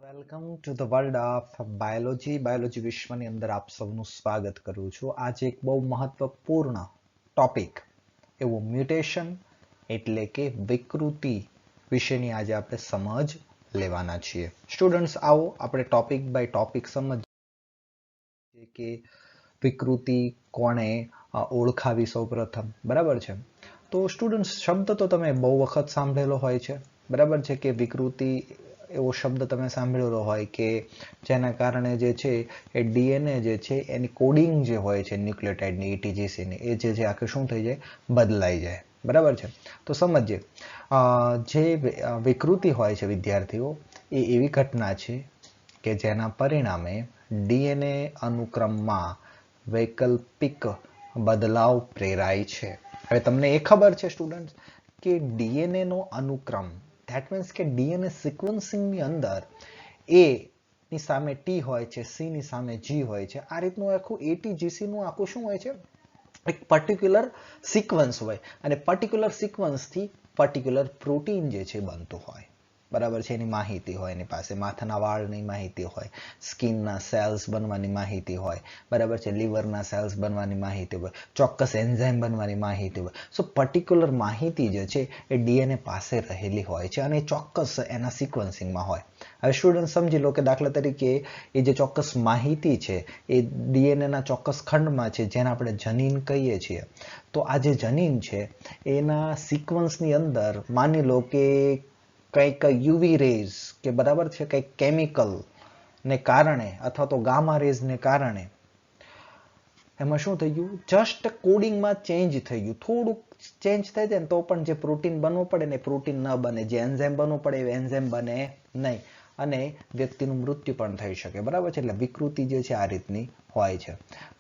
Welcome to the world of biology વિશ્વની અંદર આપ સૌનું સ્વાગત કરું છું. આજે એક બહુ મહત્વપૂર્ણ ટોપિક એવો મ્યુટેશન એટલે કે વિકૃતિ વિશેની આજે આપણે સમજ લેવાના છીએ. સ્ટુડન્ટ્સ આવો આપણે ટોપિક બાય ટોપિક સમજીએ કે વિકૃતિ કોણે ઓળખાવી સૌપ્રથમ. બરાબર છે. તો સ્ટુડન્ટ્સ શબ્દ તો તમે બહુ વખત સાંભળેલો હોય છે. બરાબર છે કે વિકૃતિ એવો શબ્દ તમે સાંભળેલો હોય કે જેના કારણે જે છે એ ડીએનએ જે છે એની કોડિંગ જે હોય છે ન્યુક્લિયોટાઇડની એટીજીસીની એ જે છે આખે શું થઈ જાય બદલાઈ જાય. બરાબર છે. તો સમજીએ જે વિકૃતિ હોય છે વિદ્યાર્થીઓ એ એવી ઘટના છે કે જેના પરિણામે ડીએનએ અનુક્રમમાં વૈકલ્પિક બદલાવ પ્રેરાય છે. હવે તમને એ ખબર છે સ્ટુડન્ટ કે ડીએનએ નો અનુક્રમ ધેટ મીન્સ કે ડીએનએ સિક્વન્સિંગની અંદર એ ની સામે ટી હોય છે, સી ની સામે જી હોય છે. આ રીતનું આખું એટીજીસી નું આખું શું હોય છે એક પર્ટિક્યુલર સિક્વન્સ હોય અને પર્ટિક્યુલર સિક્વન્સથી પર્ટિક્યુલર પ્રોટીન જે છે બનતું હોય. બરાબર છે. એની માહિતી હોય, એની પાસે માથાના વાળની માહિતી હોય, સ્કિનના સેલ્સ બનવાની માહિતી હોય, બરાબર છે, લીવરના સેલ્સ બનવાની માહિતી હોય, ચોક્કસ એન્ઝાઇમ બનવાની માહિતી હોય. સો પર્ટિક્યુલર માહિતી જે છે એ ડીએનએ પાસે રહેલી હોય છે અને ચોક્કસ એના સિક્વન્સિંગમાં હોય. હવે સ્ટુડન્ટ સમજી લો કે દાખલા તરીકે એ જે ચોક્કસ માહિતી છે એ ડીએનએના ચોક્કસ ખંડમાં છે જેને આપણે જનીન કહીએ છીએ. તો આ જે જનીન છે એના સિક્વન્સની અંદર માની લો કે કંઈક યુવી રેઝ કે બરાબર છે કંઈક કેમિકલ ને કારણે અથવા તો ગામા રેઝને કારણે એમાં શું થઈ ગયું જસ્ટ કોડિંગમાં ચેન્જ થઈ ગયું. થોડુંક ચેન્જ થઈ જાય ને તો પણ જે પ્રોટીન બનવું પડે ને પ્રોટીન ન બને, જે એન્ઝાઇમ બનવું પડે એ એન્ઝાઇમ બને નહીં અને વ્યક્તિનું મૃત્યુ પણ થઈ શકે. બરાબર છે. એટલે વિકૃતિ જે છે આ રીતની હોય છે.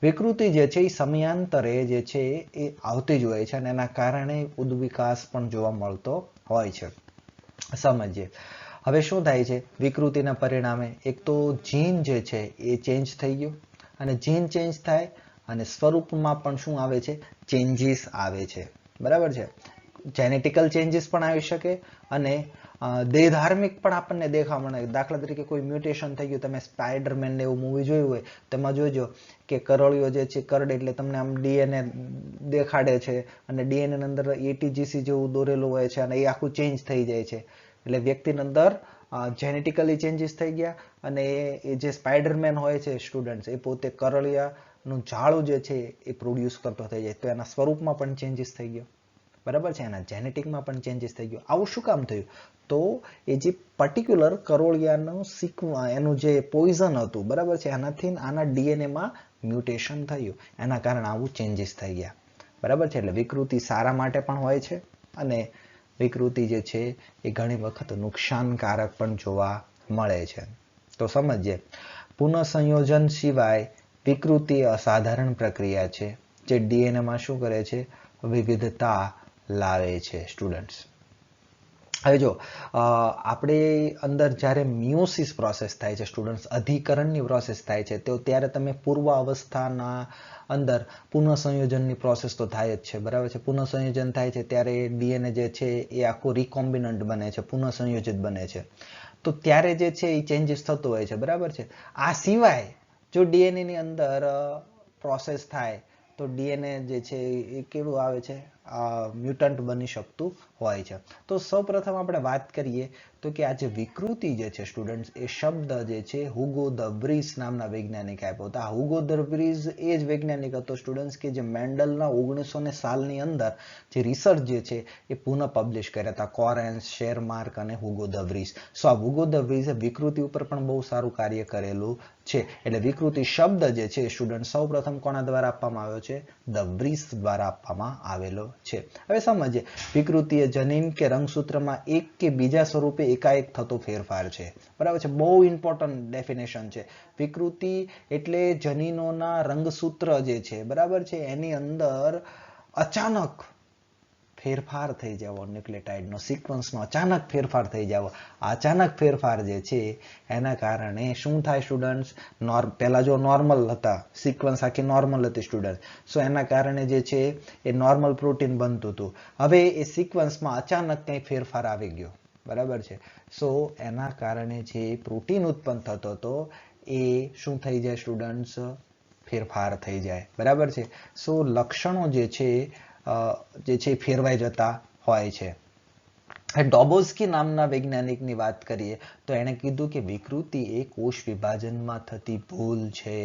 વિકૃતિ જે છે એ સમયાંતરે જે છે એ આવતી જ હોય છે અને એના કારણે ઉદ્વિકાસ પણ જોવા મળતો હોય છે. સમજીએ. હવે શું થાય છે વિકૃતિના પરિણામે એક તો જીન જે છે એ ચેન્જ થઈ ગયું અને જીન ચેન્જ થાય અને સ્વરૂપમાં પણ શું આવે છે ચેન્જીસ આવે છે. બરાબર છે. જેનેટિકલ ચેન્જીસ પણ આવી શકે અને દેહધાર્મિક પણ આપણને દેખવા મળે. દાખલા તરીકે કોઈ મ્યુટેશન થઈ ગયું, તમે સ્પાઈડરમેન એવું મૂવી જોયું હોય તેમાં જોજો કે કરળીઓ જે છે કરડે એટલે તમને આમ ડીએનએ દેખાડે છે અને ડીએનએ ની અંદર એટીજીસી જેવું દોરેલું હોય છે અને એ આખું ચેન્જ થઈ જાય છે. એટલે વ્યક્તિની અંદર જેનેટિકલી ચેન્જીસ થઈ ગયા અને એ જે સ્પાઈડરમેન હોય છે સ્ટુડન્ટ્સ એ પોતે કરળિયાનું ઝાડું જે છે એ પ્રોડ્યુસ કરતો થઈ જાય. તો એના સ્વરૂપમાં પણ ચેન્જીસ થઈ ગયો. બરાબર છે. એના જેનેટિકમાં પણ ચેન્જીસ થઈ ગયો. આવું શું કામ થયું? તો એ જે પર્ટિક્યુલર કરોળિયાનું એનું જે પોઈઝન હતું બરાબર છે એનાથી આના ડીએનએમાં મ્યુટેશન થયું. એના કારણે આવું ચેન્જીસ થઈ ગયા. બરાબર છે. એટલે વિકૃતિ સારા માટે પણ હોય છે અને વિકૃતિ જે છે એ ઘણી વખત નુકસાનકારક પણ જોવા મળે છે. તો સમજીએ. પુનઃસંયોજન સિવાય વિકૃતિ અસાધારણ પ્રક્રિયા છે જે ડીએનએમાં શું કરે છે વિવિધતા લાવે છે. સ્ટુડન્ટ્સ હવે જો આપણે અંદર જ્યારે મિયોસિસ પ્રોસેસ થાય છે સ્ટુડન્ટ્સ, અધિકરણની પ્રોસેસ થાય છે તો ત્યારે તમે પૂર્વ અવસ્થાના અંદર પુનઃસંયોજનની પ્રોસેસ તો થાય જ છે. બરાબર છે. પુનઃસંયોજન થાય છે ત્યારે ડીએનએ જે છે એ આખું રિકોમ્બિનન્ટ બને છે, પુનઃસંયોજિત બને છે. તો ત્યારે જે છે એ ચેન્જીસ થતો હોય છે. બરાબર છે. આ સિવાય જો ડીએનએ ની અંદર પ્રોસેસ થાય તો ડીએનએ જે છે એ કેવું આવે છે મ્યુટન્ટ બની શકતું હોય છે. તો સૌપ્રથમ આપણે વાત કરીએ તો કે આ જે વિકૃતિ જે છે સ્ટુડન્ટ્સ એ શબ્દ જે છે હુગો ધ વ્રીસ નામના વૈજ્ઞાનિક આપ્યો હતો. આ હુગો ધ વ્રીસ એ જ વૈજ્ઞાનિક હતો સ્ટુડન્ટ્સ કે જે મેન્ડલના 1900 સાલની અંદર જે રિસર્ચ જે છે એ પુનઃ પબ્લિશ કર્યા હતા. કોરેન્સ, શેરમાર્ક અને હુગો ધ વ્રીસ. સો આ હુગો ધ વ્રીસે વિકૃતિ ઉપર પણ બહુ સારું કાર્ય કરેલું છે. એટલે વિકૃતિ શબ્દ જે છે સ્ટુડન્ટ સૌપ્રથમ કોના દ્વારા આપવામાં આવ્યો છે? ધ વ્રીસ દ્વારા આપવામાં આવેલો છે. હવે સમજીએ. વિકૃતિ એ જનીન કે રંગસૂત્રમાં એક કે બીજા સ્વરૂપે એકાએક થતો ફેરફાર છે. બરાબર છે. બહુ ઇમ્પોર્ટન્ટ ડેફિનેશન છે. વિકૃતિ એટલે જનીનોના રંગસૂત્ર જે છે બરાબર છે એની અંદર અચાનક ફેરફાર થઈ જવો, ન્યુક્લિયોટાઇડનો સિક્વન્સનો અચાનક ફેરફાર થઈ જવો. અચાનક ફેરફાર જે છે એના કારણે શું થાય સ્ટુડન્ટ્સ? પહેલા જો નોર્મલ હતા, સિક્વન્સ આખી નોર્મલ હતી સ્ટુડન્ટ, સો એના કારણે જે છે એ નોર્મલ પ્રોટીન બનતું હતું. હવે એ સિક્વન્સમાં અચાનક કંઈ ફેરફાર આવી ગયો. બરાબર છે. સો એના કારણે જે પ્રોટીન ઉત્પન્ન થતો હતો એ શું થઈ જાય સ્ટુડન્ટ્સ, ફેરફાર થઈ જાય. બરાબર છે. સો લક્ષણો જે છે ફેરવાઈ જતા હોય છે. ડોબોસ્કી નામના વૈજ્ઞાનિકની વાત કરીએ તો એણે કીધું કે વિકૃતિ એ કોષ વિભાજનમાં થતી ભૂલ છે.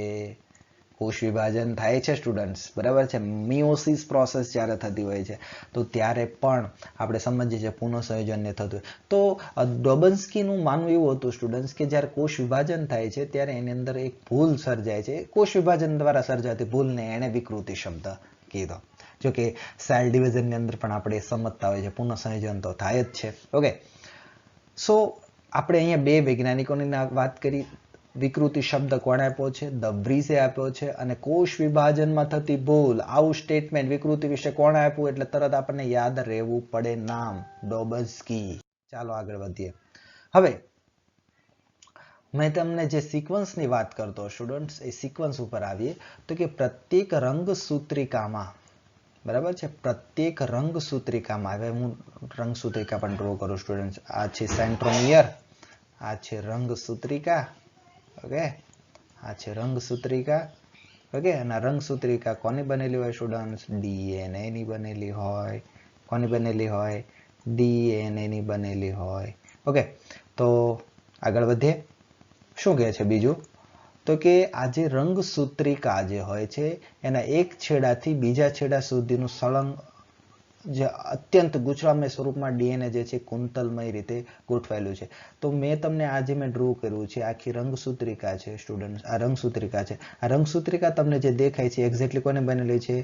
કોષ વિભાજન થાય છે સ્ટુડન્ટ્સ, બરાબર છે. મિયોસિસ પ્રોસેસ જ્યારે થતી હોય છે તો ત્યારે પણ આપણે સમજીએ છીએ પુનઃસંયોજનને થતું. તો ડોબોસ્કીનું માનવું એવું હતું સ્ટુડન્ટ્સ કે જ્યારે કોષ વિભાજન થાય છે ત્યારે એની અંદર એક ભૂલ સર્જાય છે. કોષ વિભાજન દ્વારા સર્જાતી ભૂલને એણે વિકૃતિ શબ્દ કીધો. જો કે સેલ ડિવિઝનની અંદર પણ આપણે સમજતા હોય છે પુનઃસંયોજન તો થાય જ છે. ઓકે, સો આપણે અહીંયા બે વૈજ્ઞાનિકોની વાત કરી. વિકૃતિ શબ્દ કોણે આપ્યો છે? ધ વ્રીસે આપ્યો છે. અને કોષ વિભાજનમાં થતી ભૂલ, આવું સ્ટેટમેન્ટ વિકૃતિ વિશે કોણે આપ્યું એટલે તરત આપણને યાદ રહેવું પડે નામ, ડોબોસ્કી. ચાલો આગળ વધીએ. હવે મેં તમને જે સિક્વન્સની વાત કરતો સ્ટુડન્ટ્સ, એ સિક્વન્સ ઉપર આવીએ તો કે પ્રત્યેક રંગસૂત્રિકામાં, બરાબર છે, પ્રત્યેક રંગસૂત્રિકામાં, હવે હું રંગસૂત્રિકા પણ ડ્રો કરું સ્ટુડન્ટ્સ. આ છે સેન્ટ્રોમિયર, આ છે રંગસૂત્રિકા. ઓકે, આ છે રંગસૂત્રિકા. ઓકે, અને રંગસૂત્રિકા કોની બનેલી હોય સ્ટુડન્ટ્સ? ડીએનએ ની બનેલી હોય. કોની બનેલી હોય? ડીએનએ ની બનેલી હોય. ઓકે, તો આગળ વધીએ. શું કહે છે બીજું? તો કે આ જે રંગસૂત્રિકા જે હોય છે એના એક છેડાથી બીજા છેડા સુધીનું સળંગ જે અત્યંત ગૂંચળામય સ્વરૂપમાં ડીએનએ જે છે કુંતલમય રીતે ગોઠવાયેલું છે. તો મેં તમને આજે મેં ડ્રો કર્યું છે આખી રંગસૂત્રિકા છે સ્ટુડન્ટ. આ રંગસૂત્રિકા છે. આ રંગસૂત્રિકા તમને જે દેખાય છે એક્ઝેક્ટલી કોને બનેલી છે?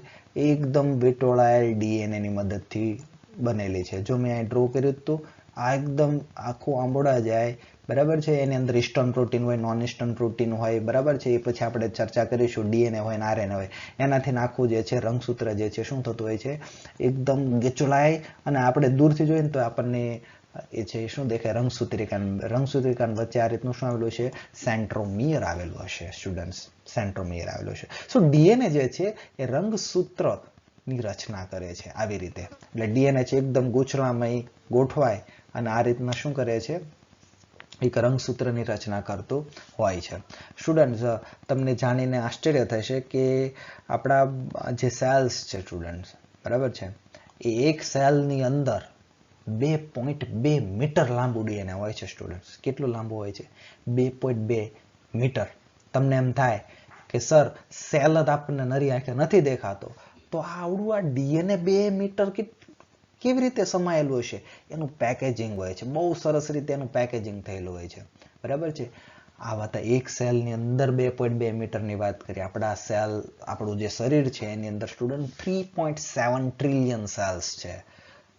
એકદમ વીંટોળાયેલ ડીએનએ ની મદદથી બનેલી છે. જો મેં અહીં ડ્રો કર્યું હતું, આ એકદમ આખું આંબોડા જાય, બરાબર છે. એની અંદર હિસ્ટોન પ્રોટીન હોય, નોન હિસ્ટોન પ્રોટીન હોય, બરાબર છે. એ પછી આપણે ચર્ચા કરીશું. ડીએનએ હોય ને આરએનએ હોય. એનાથી આખું જે છે રંગસૂત્ર જે છે શું થતું હોય છે? એકદમ ગેચુલાય. અને આપણે દૂરથી જોઈએ ને તો આપણને એ છે શું દેખાય? રંગસૂત્રિકા. રંગસૂત્રિકા વચ્ચે આ રીતનું શું આવેલું છે? સેન્ટ્રોમિયર આવેલું હશે સ્ટુડન્ટ્સ. સેન્ટ્રોમિયર આવેલું છે. સો ડીએનએ જે છે એ રંગસૂત્ર ની રચના કરે છે આવી રીતે. એટલે ડીએનએ છે એકદમ ગૂંચળામય ગોઠવાય અને આ રીતના શું કરે છે? એક રંગસૂત્રની રચના કરતું હોય છે. સ્ટુડન્ટ્સ, તમને જાણીને આશ્ચર્ય થશે કે આપણા જે સેલ્સ છે સ્ટુડન્ટ્સ, બરાબર છે, એ એક સેલની અંદર 2.2 મીટર લાંબુ ડીએનએ હોય છે સ્ટુડન્ટ્સ. કેટલું લાંબુ હોય છે? 2.2 મીટર. તમને એમ થાય કે સર સેલ જ આપણને નરી આંખે નથી દેખાતો, તો આવડું આ ડીએનએ 2 મીટર કેવી રીતે સમાયેલું હશે? એનું પેકેજિંગ હોય છે, બહુ સરસ રીતે એનું પેકેજિંગ થયેલું હોય છે, બરાબર છે. આ વાત એક સેલની અંદર 2.2 મીટરની વાત કરીએ. આપણા સેલ, આપણું જે શરીર છે એની અંદર સ્ટુડન્ટ 3.7 ટ્રિલિયન સેલ્સ છે.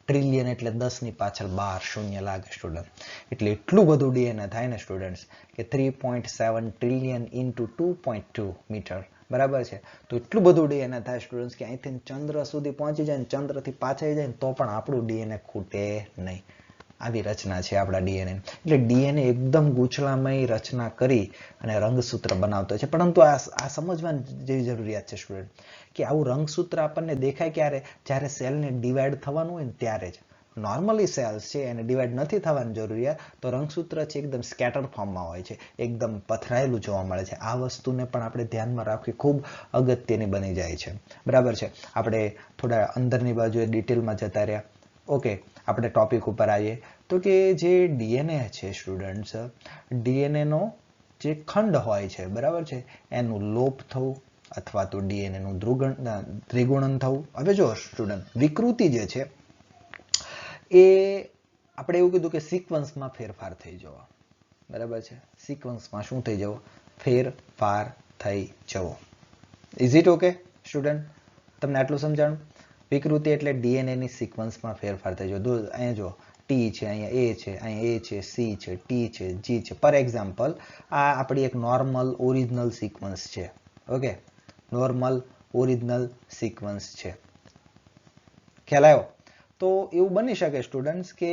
ટ્રિલિયન એટલે 10 ની પાછળ 12 શૂન્ય લાગે સ્ટુડન્ટ. એટલે એટલું બધું ડીએનએ થાય ને સ્ટુડન્ટ્સ કે 3.7 ટ્રિલિયન ઇન્ટુ 2.2 મીટર, બરાબર છે. તો એટલું બધું ડીએનએ થાય સ્ટુડન્ટ્સ કે અહીંથી ચંદ્ર સુધી પહોંચી જાય ને ચંદ્રથી પાછા જાય ને તો પણ આપણું ડીએનએ ખૂટે નહીં. આવી રચના છે આપણા ડીએનએ. એટલે ડીએનએ એકદમ ગૂંચળામય રચના કરી અને રંગસૂત્ર બનાવતો છે. પરંતુ આ સમજવાની જેવી જરૂરિયાત છે સ્ટુડન્ટ કે આવું રંગસૂત્ર આપણને દેખાય ક્યારે? જ્યારે સેલને ડિવાઈડ થવાનું હોય ને ત્યારે જ. નોર્મલી સેલ્સ છે એને ડિવાઈડ નથી થવાની જરૂરિયાત, તો રંગસૂત્ર છે એકદમ સ્કેટર ફોર્મમાં હોય છે, એકદમ પથરાયેલું જોવા મળે છે. આ વસ્તુને પણ આપણે ધ્યાનમાં રાખવી ખૂબ અગત્યની બની જાય છે, બરાબર છે. આપણે થોડા અંદરની બાજુએ ડિટેલમાં જતા રહ્યા. ઓકે, આપણે ટોપિક ઉપર આવીએ તો કે જે ડીએનએ છે સ્ટુડન્ટ્સ, ડીએનએનો જે ખંડ હોય છે, બરાબર છે, એનું લોપ થવું અથવા તો ડીએનએ નું દ્વિગુણન થવું. હવે જો સ્ટુડન્ટ, વિકૃતિ જે છે એ આપણે એવું કીધું કે સિક્વન્સમાં ફેરફાર થઈ જવો, બરાબર છે. સિક્વન્સમાં શું થઈ જવો? ફેરફાર થઈ જવો. Is it okay student? તમને આટલું સમજાણું? વિકૃતિ એટલે ડીએનએ ની સિક્વન્સમાં ફેરફાર થઈ જવો. અહીંયા જો ટી છે, અહીંયા એ છે, અહીંયા એ છે, સી છે, ટી છે, જી છે. ફોર એક્ઝામ્પલ, આ આપણી એક નોર્મલ ઓરિજિનલ સિક્વન્સ છે. ઓકે, નોર્મલ ઓરિજિનલ સિક્વન્સ છે. ખ્યાલ આવ્યો? તો એવું બની શકે સ્ટુડન્ટ્સ કે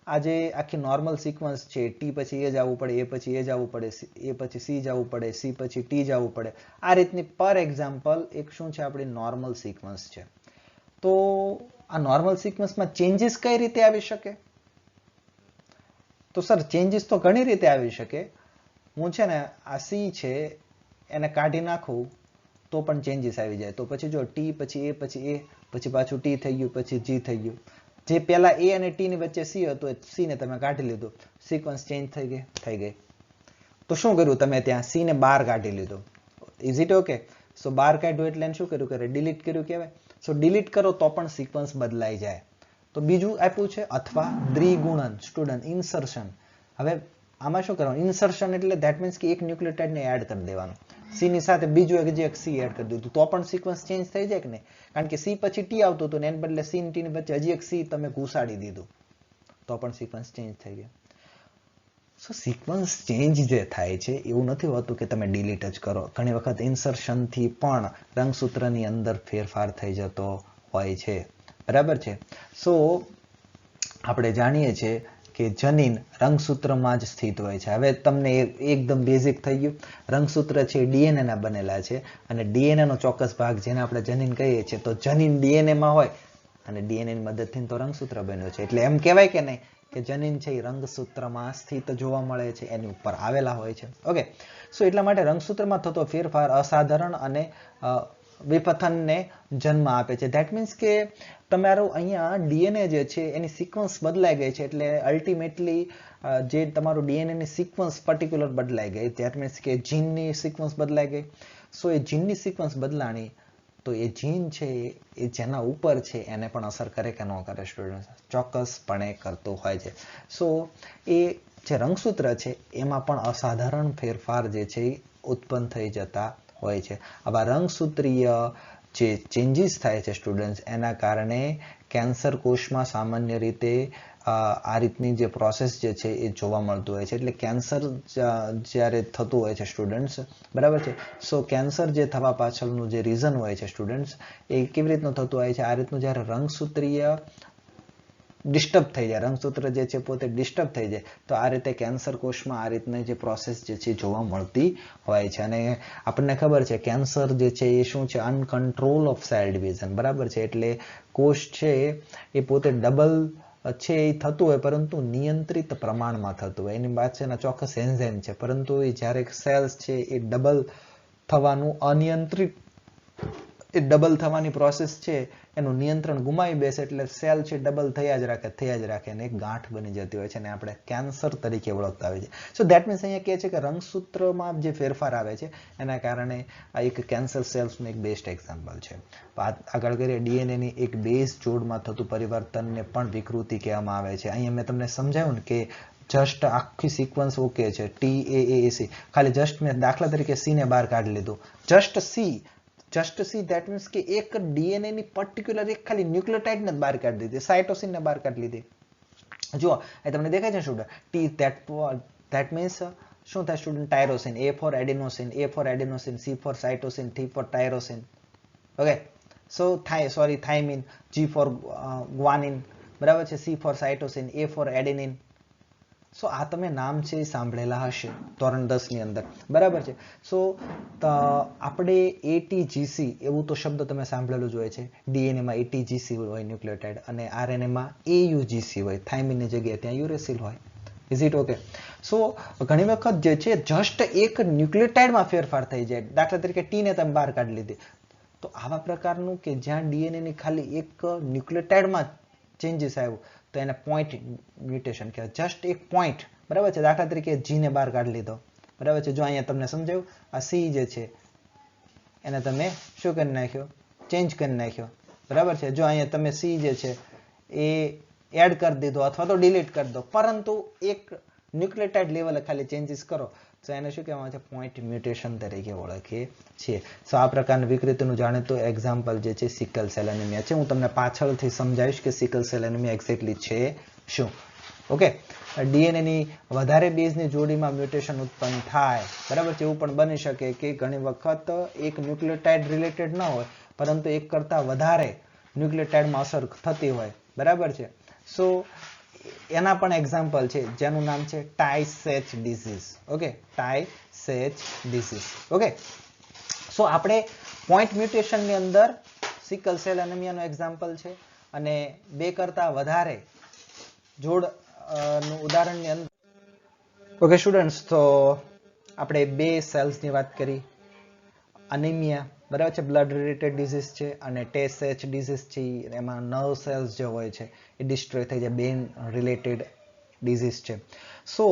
આ જે આખી નોર્મલ સિક્વન્સ છે, ટી પછી એ જવું પડે, એ પછી એ જવું પડે, એ પછી સી જવું પડે, સી પછી ટી જવું પડે. આ રીતની પર એક્ઝામ્પલ એક શું છે? આપણી નોર્મલ સિક્વન્સ છે. તો આ નોર્મલ સિક્વન્સમાં ચેન્જીસ કઈ રીતે આવી શકે? તો સર ચેન્જીસ તો ઘણી રીતે આવી શકે. હું છે ને આ સી છે એને કાઢી નાખું તો પણ ચેન્જીસ આવી જાય. તો પછી જો ટી પછી એ પછી પાછું ટી થઈ ગયું પછી જી થઈ ગયું. જે પહેલા એ અને ટી ની વચ્ચે સી હતું એ સી ને તમે કાઢી લીધું, સિક્વન્સ ચેન્જ થઈ ગઈ. તો શું કર્યું તમે ત્યાં સી ને બહાર કાઢી લીધું. Is it okay? સો બહાર કાઢ્યું એટલે એને શું કર્યું કે ડિલીટ કર્યું કહેવાય. સો ડિલીટ કરો તો પણ સિક્વન્સ બદલાઈ જાય. તો બીજું આપ્યું છે અથવા દ્વિગુણન સ્ટુડન્ટ ઇન્સર્શન. હવે આમાં શું કરવાનું? ઇન્સર્શન એટલે ધેટ મીન્સ કે એક ન્યુક્લિયોટાઇડ ને એડ કરી દેવાનું. સી ની સાથે બીજું એક સી એડ કરી દીધું તો પણ સિક્વન્સ ચેન્જ થઈ જાય કે નહીં? કારણ કે સી પછી ટી આવતું હતું ને એને બદલે સી ટી ની વચ્ચે હજી એક સી તમે ઘુસાડી દીધું તો પણ સિક્વન્સ ચેન્જ થઈ ગયો. સો સિક્વન્સ ચેન્જ જે થાય છે એવું નથી હોતું કે તમે ડિલીટ જ કરો. ઘણી વખત ઇન્સર્શન થી પણ રંગસૂત્રની અંદર ફેરફાર થઈ જતો હોય છે. બરાબર છે. સો આપણે જાણીએ છીએ કે જનીન રંગસૂત્રમાં જ સ્થિત હોય છે. હવે તમને એકદમ બેઝિક થઈ ગયું. રંગસૂત્ર છે ડીએનએ ના બનેલા છે અને ડીએનએ નો ચોક્કસ ભાગ જેને આપણે જનીન કહીએ છીએ તો જનીન ડીએનએ માં હોય અને ડીએનએ ની મદદથી તો રંગસૂત્ર બન્યું છે. એટલે એમ કહેવાય કે નહીં કે જનીન છે એ રંગસૂત્રમાં સ્થિત જોવા મળે છે, એની ઉપર આવેલા હોય છે. ઓકે, સો એટલા માટે રંગસૂત્રમાં થતો ફેરફાર અસાધારણ અને વિપથનને જન્મ આપે છે. ધેટ મીન્સ કે તમારું અહીંયા ડીએનએ જે છે એની સિક્વન્સ બદલાઈ ગઈ છે એટલે અલ્ટિમેટલી જે તમારું ડીએનએ ની સિક્વન્સ પર્ટિક્યુલર બદલાઈ ગઈ. ધેટ મીન્સ કે જીનની સિક્વન્સ બદલાઈ ગઈ. સો એ જીનની સિક્વન્સ બદલાણી તો એ જીન છે એ જેના ઉપર છે એને પણ અસર કરે કે ન કરે સ્ટુડન્ટ? ચોક્કસપણે કરતું હોય છે. સો એ જે રંગસૂત્ર છે એમાં પણ અસાધારણ ફેરફાર જે છે એ ઉત્પન્ન થઈ જતા હોય છે. આવા રંગસૂત્રીય જે ચેન્જીસ થાય છે સ્ટુડન્ટ એના કારણે કેન્સર કોષમાં સામાન્ય રીતે આ રીતની જે પ્રોસેસ જે છે એ જોવા મળતું હોય છે. એટલે કેન્સર જ્યારે થતું હોય છે સ્ટુડન્ટ્સ, બરાબર છે. સો કેન્સર જે થવા પાછળનું જે રીઝન હોય છે સ્ટુડન્ટ્સ એ કેવી રીતનું થતું હોય છે? આ રીતનું જ્યારે રંગસૂત્રીય ડિસ્ટર્બ થઈ જાય, રંગસૂત્ર જે છે પોતે ડિસ્ટર્બ થઈ જાય તો આ રીતે કેન્સર કોષમાં આ રીતની જે પ્રોસેસ જે છે જોવા મળતી હોય છે. અને આપણને ખબર છે કેન્સર જે છે એ શું છે? Uncontrol of cell division. બરાબર છે. એટલે કોષ છે એ પોતે ડબલ છે એ થતું હોય પરંતુ નિયંત્રિત પ્રમાણમાં થતું હોય. એની પાછળના ચોક્કસ એન્ઝાઇમ છે પરંતુ એ જ્યારે સેલ્સ છે એ ડબલ થવાનું અનિયંત્રિત ડબલ થવાની પ્રોસેસ છે એનું નિયંત્રણ ગુમાવી બેસે એટલે સેલ છે ડબલ થયા જ રાખે અને એક ગાંઠ બની જતી હોય છે અને આપણે કેન્સર તરીકે ઓળખતા હોય છે. સો ધેટ મીન્સ અહીંયા કહે છે કે રંગસૂત્રમાં જે ફેરફાર આવે છે એના કારણે આ એક કેન્સર સેલ્સનું એક બેસ્ટ એક્ઝામ્પલ છે. આગળ કરીએ ડીએનએ ની એક બેઝ જોડમાં થતું પરિવર્તનને પણ વિકૃતિ કહેવામાં આવે છે. અહીંયા મેં તમને સમજાવ્યું ને કે જસ્ટ આખી સિક્વન્સ ઓકે છે TAAC, ખાલી જસ્ટ મેં દાખલા તરીકે સી ને બહાર કાઢી લીધું. જસ્ટ સી ધેટ મીન્સ કે એક ડીએનએ ની પર્ટિક્યુલર એક ખાલી ન્યુક્લિયોટાઇડ ને બહાર કાઢી દીધી, સાયટોસિન ને બહાર કાઢી લીધી. જુઓ એ તમને દેખાય છે સ્ટુડન્ટ? ધેટ મીન્સ શું થાય student? Tyrosine. A for adenosine, C for cytosine, T for tyrosine. Okay, so thymine, G for guanine, બરાબર છે. C for cytosine, A for adenine. So આ તમે નામ છે એ સાંભળેલા હશે ધોરણ 10 ની અંદર, બરાબર છે. સો આપણે ATGC એવું તો શબ્દ તમે સાંભળેલું જ હોય છે. ડીએનએ માં ATGC હોય ન્યુક્લિયોટાઇડ અને આરએનએ માં AUGC હોય, થાઇમિનની જગ્યાએ ત્યાં યુરેસિલ હોય. Is it okay? સો ઘણી વખત જે છે જસ્ટ એક ન્યુક્લિયોટાઇડમાં ફેરફાર થઈ જાય. દાખલા તરીકે ટી ને તમે બહાર કાઢી લીધી તો આવા પ્રકારનું કે જ્યાં ડીએનએ ની ખાલી એક ન્યુક્લિયોટાઇડમાં ચેન્જીસ આવ્યું તો એને પોઈન્ટ મ્યુટેશન કહેવાય. જસ્ટ એક પોઈન્ટ, બરાબર છે. દાખલા તરીકે જી ને બહાર કાઢી લીધો, બરાબર છે. જો અહીંયા તમને સમજાયું આ સી જે છે એને તમે શું કરી નાખ્યો? ચેન્જ કરી નાખ્યો, બરાબર છે. જો અહીંયા તમે સી જે છે એ એડ કરી દીધો અથવા તો ડિલીટ કરી દો પરંતુ એક ન્યુક્લિયોટાઇડ લેવલે ખાલી ચેન્જીસ કરો તો એને શું કહેવામાં આવે છે? પોઈન્ટ મ્યુટેશન તરીકે ઓળખીએ છીએ. સો આ પ્રકારની વિકૃતિનું જાણીતું એક્ઝામ્પલ જે છે સિકલ સેલ એનિમિયા છે. હું તમને પાછળથી સમજાવીશ કે સિકલ સેલ એનિમિયા એક્ઝેક્ટલી છે શું. ઓકે, ડીએનએ ની વધારે બેઝની જોડીમાં મ્યુટેશન ઉત્પન્ન થાય, બરાબર છે. એવું પણ બની શકે કે ઘણી વખત એક ન્યુક્લિયોટાઇડ રિલેટેડ ન હોય પરંતુ એક કરતા વધારે ન્યુક્લિયોટાઇડમાં અસર થતી હોય, બરાબર છે. સો એના પણ એક્ઝામ્પલ છે જેનું નામ છે Tay Sachs disease. Okay, Tay Sachs disease. Okay, so આપણે પોઈન્ટ મ્યુટેશનની અંદર સિકલ સેલ એનિમિયાનો એક્ઝામ્પલ છે અને બે કરતા વધારે જોડ નું ઉદાહરણની અંદર ઓકે સ્ટુડન્ટ્સ, તો આપણે બે સેલ્સની વાત કરી. અનિમિયા બરાબર છે, બ્લડ રિલેટેડ ડિઝીઝ છે, અને ટેસએચ ડિઝીઝ છે. એમાં નર્વ સેલ્સ જે હોય છે એ ડિસ્ટ્રોય થઈ જાય, બેન રિલેટેડ ડિઝીઝ છે. સો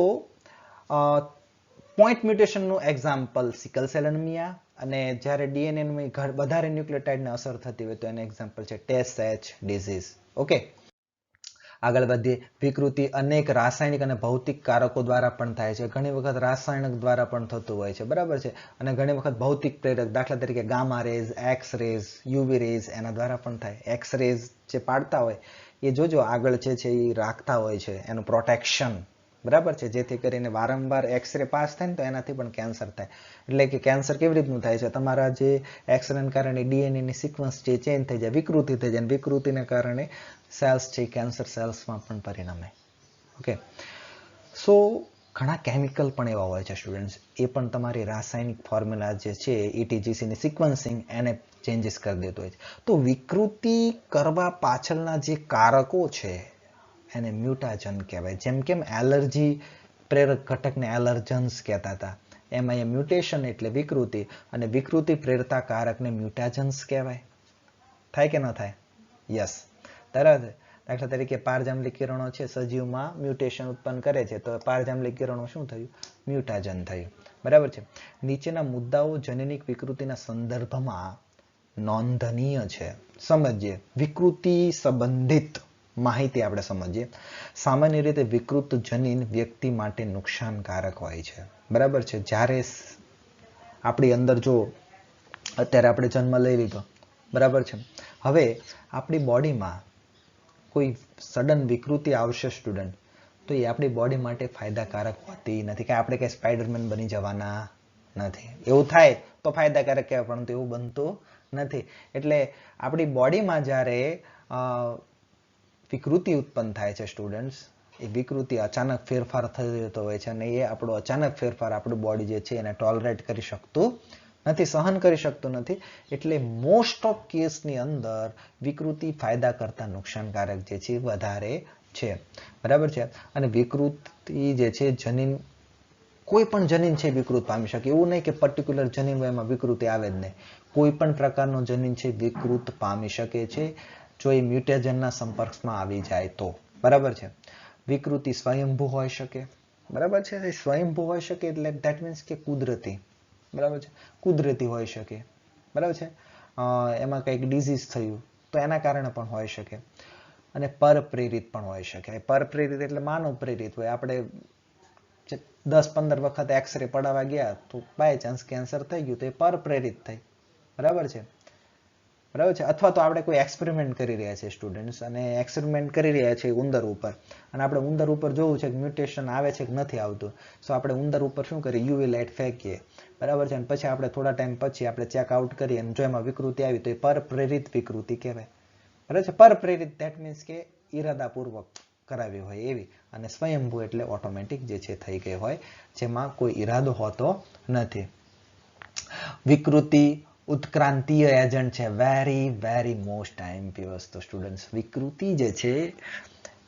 પોઈન્ટ મ્યુટેશનનું એક્ઝામ્પલ સિકલ સેલ એનિમિયા, અને જ્યારે ડીએનએની વધારે ન્યુક્લિયોટાઇડને અસર થતી હોય તો એનું એક્ઝામ્પલ છે ટેસએચ ડિઝીઝ. ઓકે, આગળ વધીએ. વિકૃતિ અનેક રાસાયણિક અને ભૌતિક કારકો દ્વારા પણ થાય છે. ઘણી વખત રાસાયણિક દ્વારા પણ થતું હોય છે, બરાબર છે, અને ઘણી વખત ભૌતિક પ્રેરક, દાખલા તરીકે gamma rays, X rays, UV rays, એના દ્વારા પણ થાય. એક્સ રેઝ જે પાડતા હોય એ જોજો આગળ છે એ રાખતા હોય છે એનું પ્રોટેક્શન, બરાબર છે, જેથી કરીને વારંવાર એક્સરે પાસ થાય ને તો એનાથી પણ કેન્સર થાય. એટલે કે કેન્સર કેવી રીતનું થાય છે, તમારા જે એક્સરેને કારણે ડીએનએની સિક્વન્સ છે ચેન્જ થઈ જાય, વિકૃતિ થઈ જાય, વિકૃતિને કારણે સેલ્સ છે કેન્સર સેલ્સમાં પણ પરિણમે. ઓકે, સો ઘણા કેમિકલ પણ એવા હોય છે સ્ટુડન્ટ્સ, એ પણ તમારી રાસાયણિક ફોર્મ્યુલા જે છે ETGCની સિક્વન્સિંગ એને ચેન્જીસ કરી દેતો હોય છે. તો વિકૃતિ કરવા પાછળના જે કારકો છે એને મ્યુટાજન કહેવાય. જેમ કેમ એલર્જી પ્રેરક ઘટકને એલર્જન્સ કહેતા હતા, એમાં એ મ્યુટેશન એટલે વિકૃતિ, અને વિકૃતિ પ્રેરતા કારકને મ્યુટાજન્સ કહેવાય. થાય કે ન થાય? યસ. તરત દાખલા તરીકે પારજાંબલી કિરણો છે સજીવમાં મ્યુટેશન ઉત્પન્ન કરે છે, તો પારજાંબલી કિરણો શું થયું? મ્યુટાજન થયું, બરાબર છે. નીચેના મુદ્દાઓ જનનિક વિકૃતિના સંદર્ભમાં નોંધનીય છે. સમજીએ વિકૃતિ સંબંધિત માહિતી આપણે સમજીએ. સામાન્ય રીતે વિકૃત જનીન વ્યક્તિ માટે નુકસાનકારક હોય છે, બરાબર છે. જ્યારે આપણી અંદર જો અત્યારે આપણે જન્મ લઈ લીધો, બરાબર છે, હવે આપણી બોડીમાં કોઈ સડન વિકૃતિ આવશે સ્ટુડન્ટ, તો એ આપણી બોડી માટે ફાયદાકારક હોતી નથી, કે આપણે કંઈ સ્પાઈડરમેન બની જવાના નથી. એવું થાય તો ફાયદાકારક કહેવાય, પરંતુ એવું બનતું નથી. એટલે આપણી બોડીમાં જ્યારે વિકૃતિ ઉત્પન્ન થાય છે સ્ટુડન્ટ્સ, એ વિકૃતિ અચાનક ફેરફાર થઈ જતો હોય છે, અને એ આપણો અચાનક ફેરફાર આપણું બોડી જે છે એને ટોલરેટ કરી શકતું નથી, સહન કરી શકતું નથી. એટલે મોસ્ટ ઓફ કેસની અંદર વિકૃતિ ફાયદા કરતા નુકસાનકારક જે છે વધારે છે, બરાબર છે. અને વિકૃતિ જે છે જનીન, કોઈ પણ જનીન છે વિકૃત પામી શકે, એવું નહીં કે પર્ટિક્યુલર જનીન હોય એમાં વિકૃતિ આવે જ નહીં. કોઈ પણ પ્રકારનો જનીન છે વિકૃત પામી શકે છે જો એ મ્યુટેજનના સંપર્કમાં આવી જાય તો, બરાબર છે. વિકૃતિ સ્વયંભૂ હોઈ શકે, બરાબર છે. સ્વયંભૂ હોઈ શકે એટલે ધેટ મીન્સ કે કુદરતી, બરાબર છે, કુદરતી હોઈ શકે, બરાબર છે. એમાં કંઈક ડિઝીઝ થયું તો એના કારણે પણ હોઈ શકે. અને પરપ્રેરિત પણ હોઈ શકે. પરપ્રેરિત એટલે માનવ પ્રેરિત હોય. આપણે 10-15 વખત એક્સરે પડાવવા ગયા તો બાય ચાન્સ કેન્સર થઈ ગયું તો એ પરપ્રેરિત થઈ, બરાબર છે, બરાબર છે. અથવા તો આપણે કોઈ એક્સપેરિમેન્ટ કરી રહ્યા છે સ્ટુડન્ટ્સ, અને એક્સપેરિમેન્ટ કરી રહ્યા છે ઉંદર ઉપર, અને આપણે ઉંદર ઉપર જોવું છે કે મ્યુટેશન આવે છે કે નથી આવતું. સો આપણે ઉંદર ઉપર શું કરીએ? યુવી લાઇટ ફેંકીએ, બરાબર છે. અને પછી આપણે થોડા ટાઈમ પછી આપણે ચેકઆઉટ કરીએ, અને જો એમાં વિકૃતિ આવી તો એ પરપ્રેરિત વિકૃતિ કહેવાય, બરાબર છે. પરપ્રેરિત ધેટ મીન્સ કે ઈરાદાપૂર્વક કરાવી હોય એવી, અને સ્વયંભૂ એટલે ઓટોમેટિક જે છે થઈ ગઈ હોય, જેમાં કોઈ ઈરાદો હોતો નથી. વિકૃતિ ઉત્ક્રાંતીય એજન્ટ છે. વેરી મોસ્ટ આઈએમપી વસ્તુ સ્ટુડન્ટ્સ. વિકૃતિ જે છે